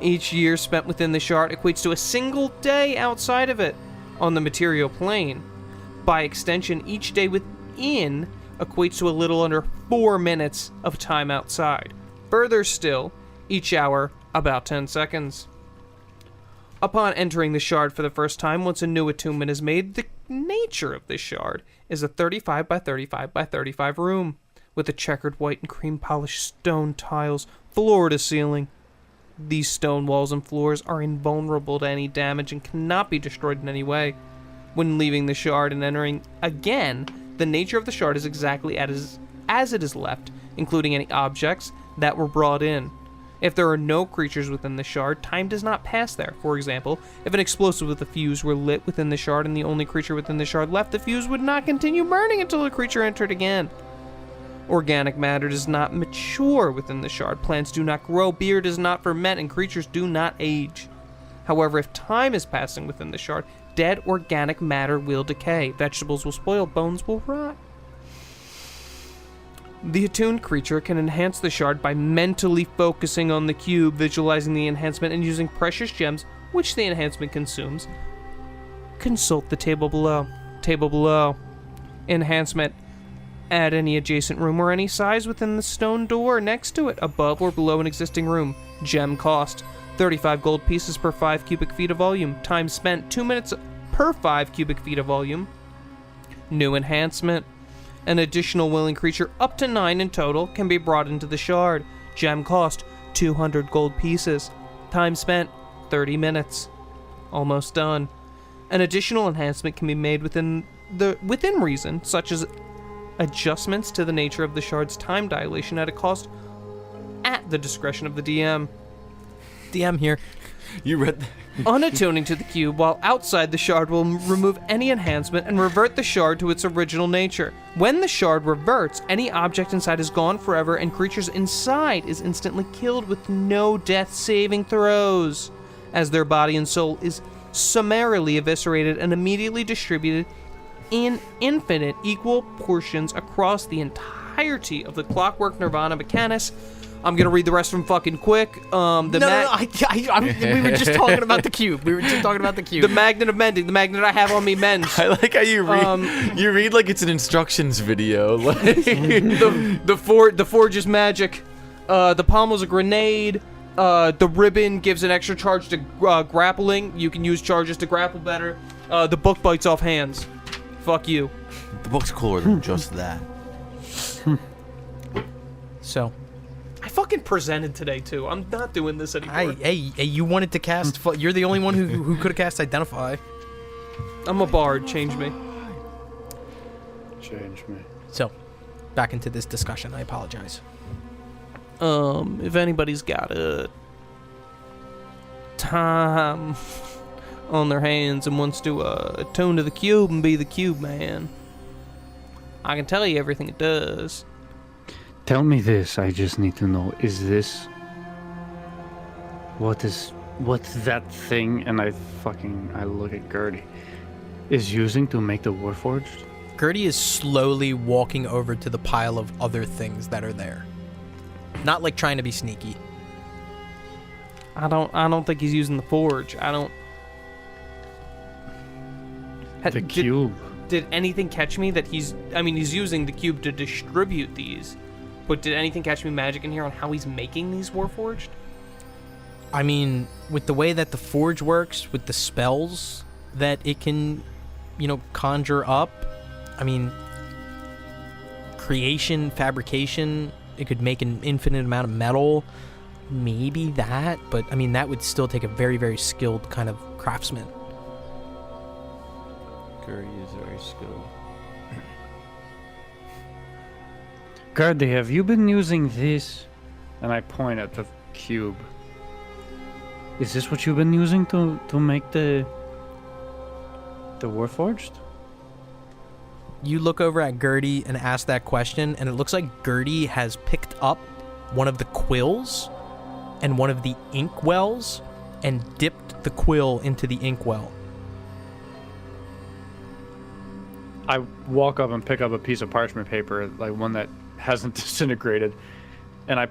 Each year spent within the shard equates to a single day outside of it on the material plane. By extension, each day within equates to a little under 4 minutes of time outside. Further still, each hour about 10 seconds. Upon entering the shard for the first time, once a new attunement is made, the nature of this shard is a 35 by 35 by 35 room with a checkered white and cream polished stone tiles floor to ceiling. These stone walls and floors are invulnerable to any damage and cannot be destroyed in any way. When leaving the shard and entering again, the nature of the shard is exactly as it is left, including any objects that were brought in. If there are no creatures within the shard, time does not pass there. For example, if an explosive with a fuse were lit within the shard and the only creature within the shard left, the fuse would not continue burning until the creature entered again. Organic matter does not mature within the shard, plants do not grow, beer does not ferment, and creatures do not age. However, if time is passing within the shard, dead organic matter will decay, vegetables will spoil, bones will rot. The attuned creature can enhance the shard by mentally focusing on the cube, visualizing the enhancement, and using precious gems, which the enhancement consumes. Consult the table below. Table below. Enhancement. Add any adjacent room or any size within the stone door next to it, above or below an existing room. Gem cost. 35 gold pieces per 5 cubic feet of volume. Time spent 2 minutes per 5 cubic feet of volume. New enhancement. An additional willing creature, up to 9 in total, can be brought into the shard. Gem cost 200 gold pieces. Time spent 30 minutes. Almost done. An additional enhancement can be made within reason, such as adjustments to the nature of the shard's time dilation at a cost at the discretion of the DM. DM here. You read that? Unattuning to the cube while outside the shard will remove any enhancement and revert the shard to its original nature. When the shard reverts, any object inside is gone forever and creatures inside is instantly killed with no death saving throws, as their body and soul is summarily eviscerated and immediately distributed in infinite equal portions across the entirety of the Clockwork Nirvana mechanics. I'm gonna read the rest of them fucking quick. We were just talking about the cube. The magnet of mending, the magnet I have on me mends. I like how you read. You read like it's an instructions video. Like the forge is magic. The pommel's a grenade. The ribbon gives an extra charge to grappling. You can use charges to grapple better. The book bites off hands. Fuck you. the book's cooler than just that. So, I fucking presented today too. I'm not doing this anymore. hey, you wanted to cast. You're the only one who could have cast Identify. I'm a bard. Change me. Change me. So, back into this discussion. I apologize. If anybody's got a time on their hands and wants to attune to the cube and be the cube man, I can tell you everything it does. Tell me this, I just need to know, is this... What's that thing? And I look at Gertie. Is using to make the Warforged? Gertie is slowly walking over to the pile of other things that are there. Not like trying to be sneaky. I don't think he's using the forge. The cube. Did anything catch me that he's using the cube to distribute these, but did anything catch me magic in here on how he's making these Warforged? I mean, with the way that the forge works, with the spells that it can, conjure up, I mean, creation, fabrication, it could make an infinite amount of metal, maybe that, but I mean, that would still take a very, very skilled kind of craftsman. Gertie is very skilled. Gertie, have you been using this? And I point at the cube. Is this what you've been using to make the Warforged? You look over at Gertie and ask that question, and it looks like Gertie has picked up one of the quills and one of the ink wells and dipped the quill into the ink well. I walk up and pick up a piece of parchment paper, like one that hasn't disintegrated, and I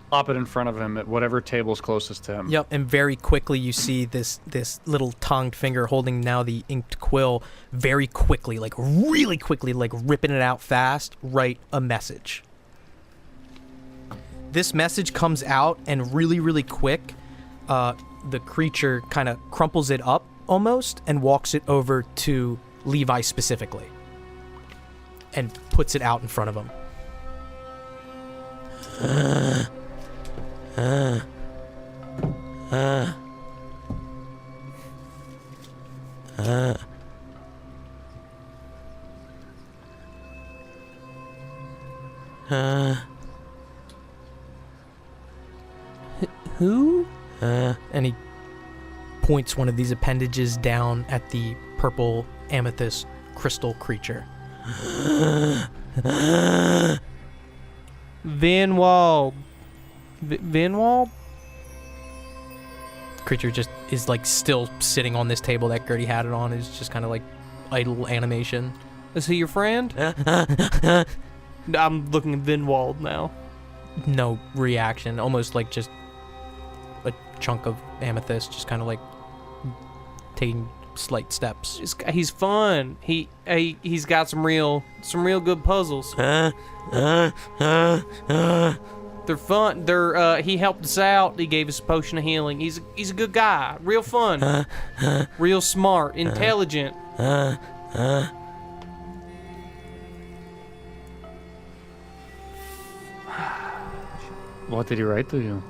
plop it in front of him at whatever table's closest to him. Yep, and very quickly you see this little tongued finger holding now the inked quill very quickly, like really quickly, like ripping it out fast, write a message. This message comes out, and really, really quick, the creature kind of crumples it up almost and walks it over to Levi specifically and puts it out in front of him. Who? And he points one of these appendages down at the purple amethyst crystal creature. Vinwald. Vinwald? Creature just is like still sitting on this table that Gertie had it on. Is just kind of like idle animation. Is he your friend? I'm looking at Vinwald now. No reaction. Almost like just a chunk of amethyst, just kind of like taking slight steps. He's fun. He's got some real good puzzles. They're fun. He helped us out. He gave us a potion of healing. He's a good guy. Real fun. Real smart. Intelligent. What did he write to you?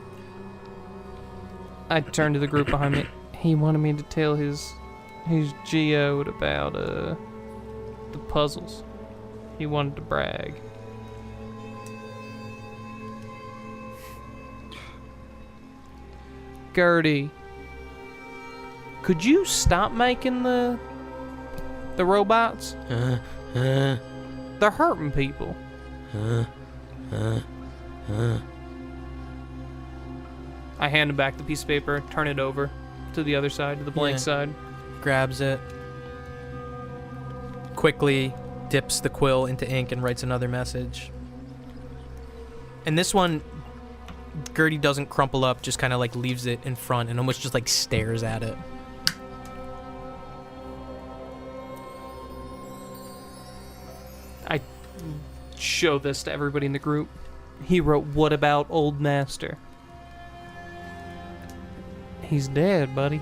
I turned to the group behind me. He wanted me to tell his geode about the puzzles. He wanted to brag. Gertie, could you stop making the robots? They're hurting people. I hand him back the piece of paper, turn it over to the other side, to the blank side. Grabs it, quickly dips the quill into ink and writes another message. And this one, Gertie doesn't crumple up, just kind of like leaves it in front and almost just like stares at it. I show this to everybody in the group. He wrote, "What about Old Master?" He's dead, buddy.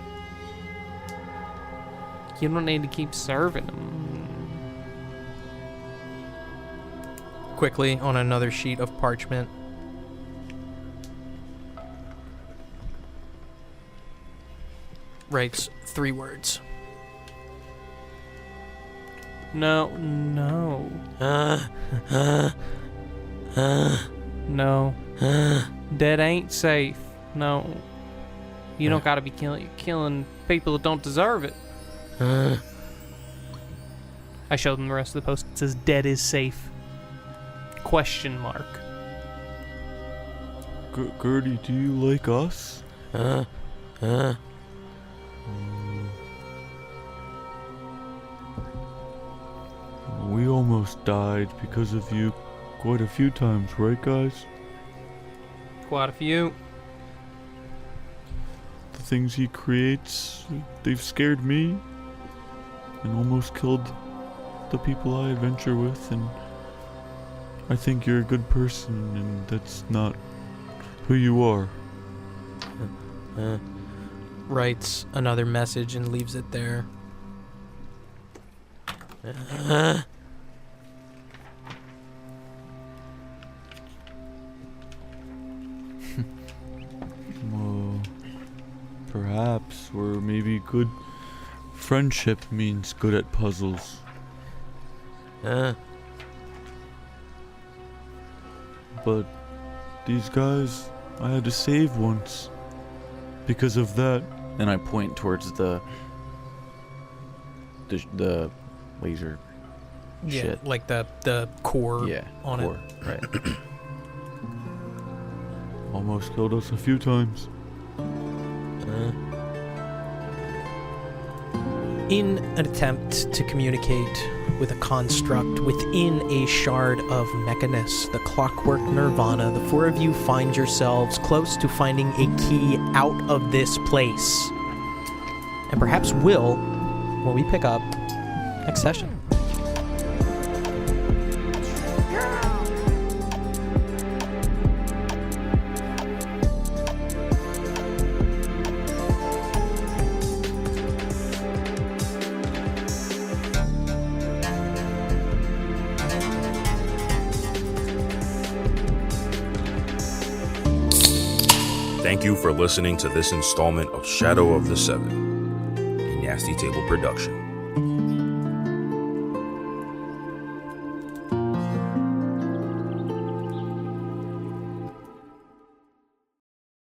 You don't need to keep serving him. Quickly, on another sheet of parchment, writes 3 words. No. No. Dead ain't safe. No. You don't gotta be killing people that don't deserve it. I showed them the rest of the post. It says, "Dead is safe." Question mark. Gertie, do you like us? We almost died because of you quite a few times, right, guys? Quite a few. The things he creates, they've scared me and almost killed the people I adventure with, and I think you're a good person, and that's not who you are. Writes another message and leaves it there. Well, perhaps, or maybe good friendship means good at puzzles. But these guys, I had to save once because of that. And I point towards the laser Yeah, shit. like the core Yeah, on core, it. right. Almost killed us a few times. In an attempt to communicate with a construct within a shard of Mechanus, the clockwork nirvana, the 4 of you find yourselves close to finding a key out of this place. And perhaps will when we pick up next session. Thank you for listening to this installment of Shadow of the Seven, a Nasty Table production.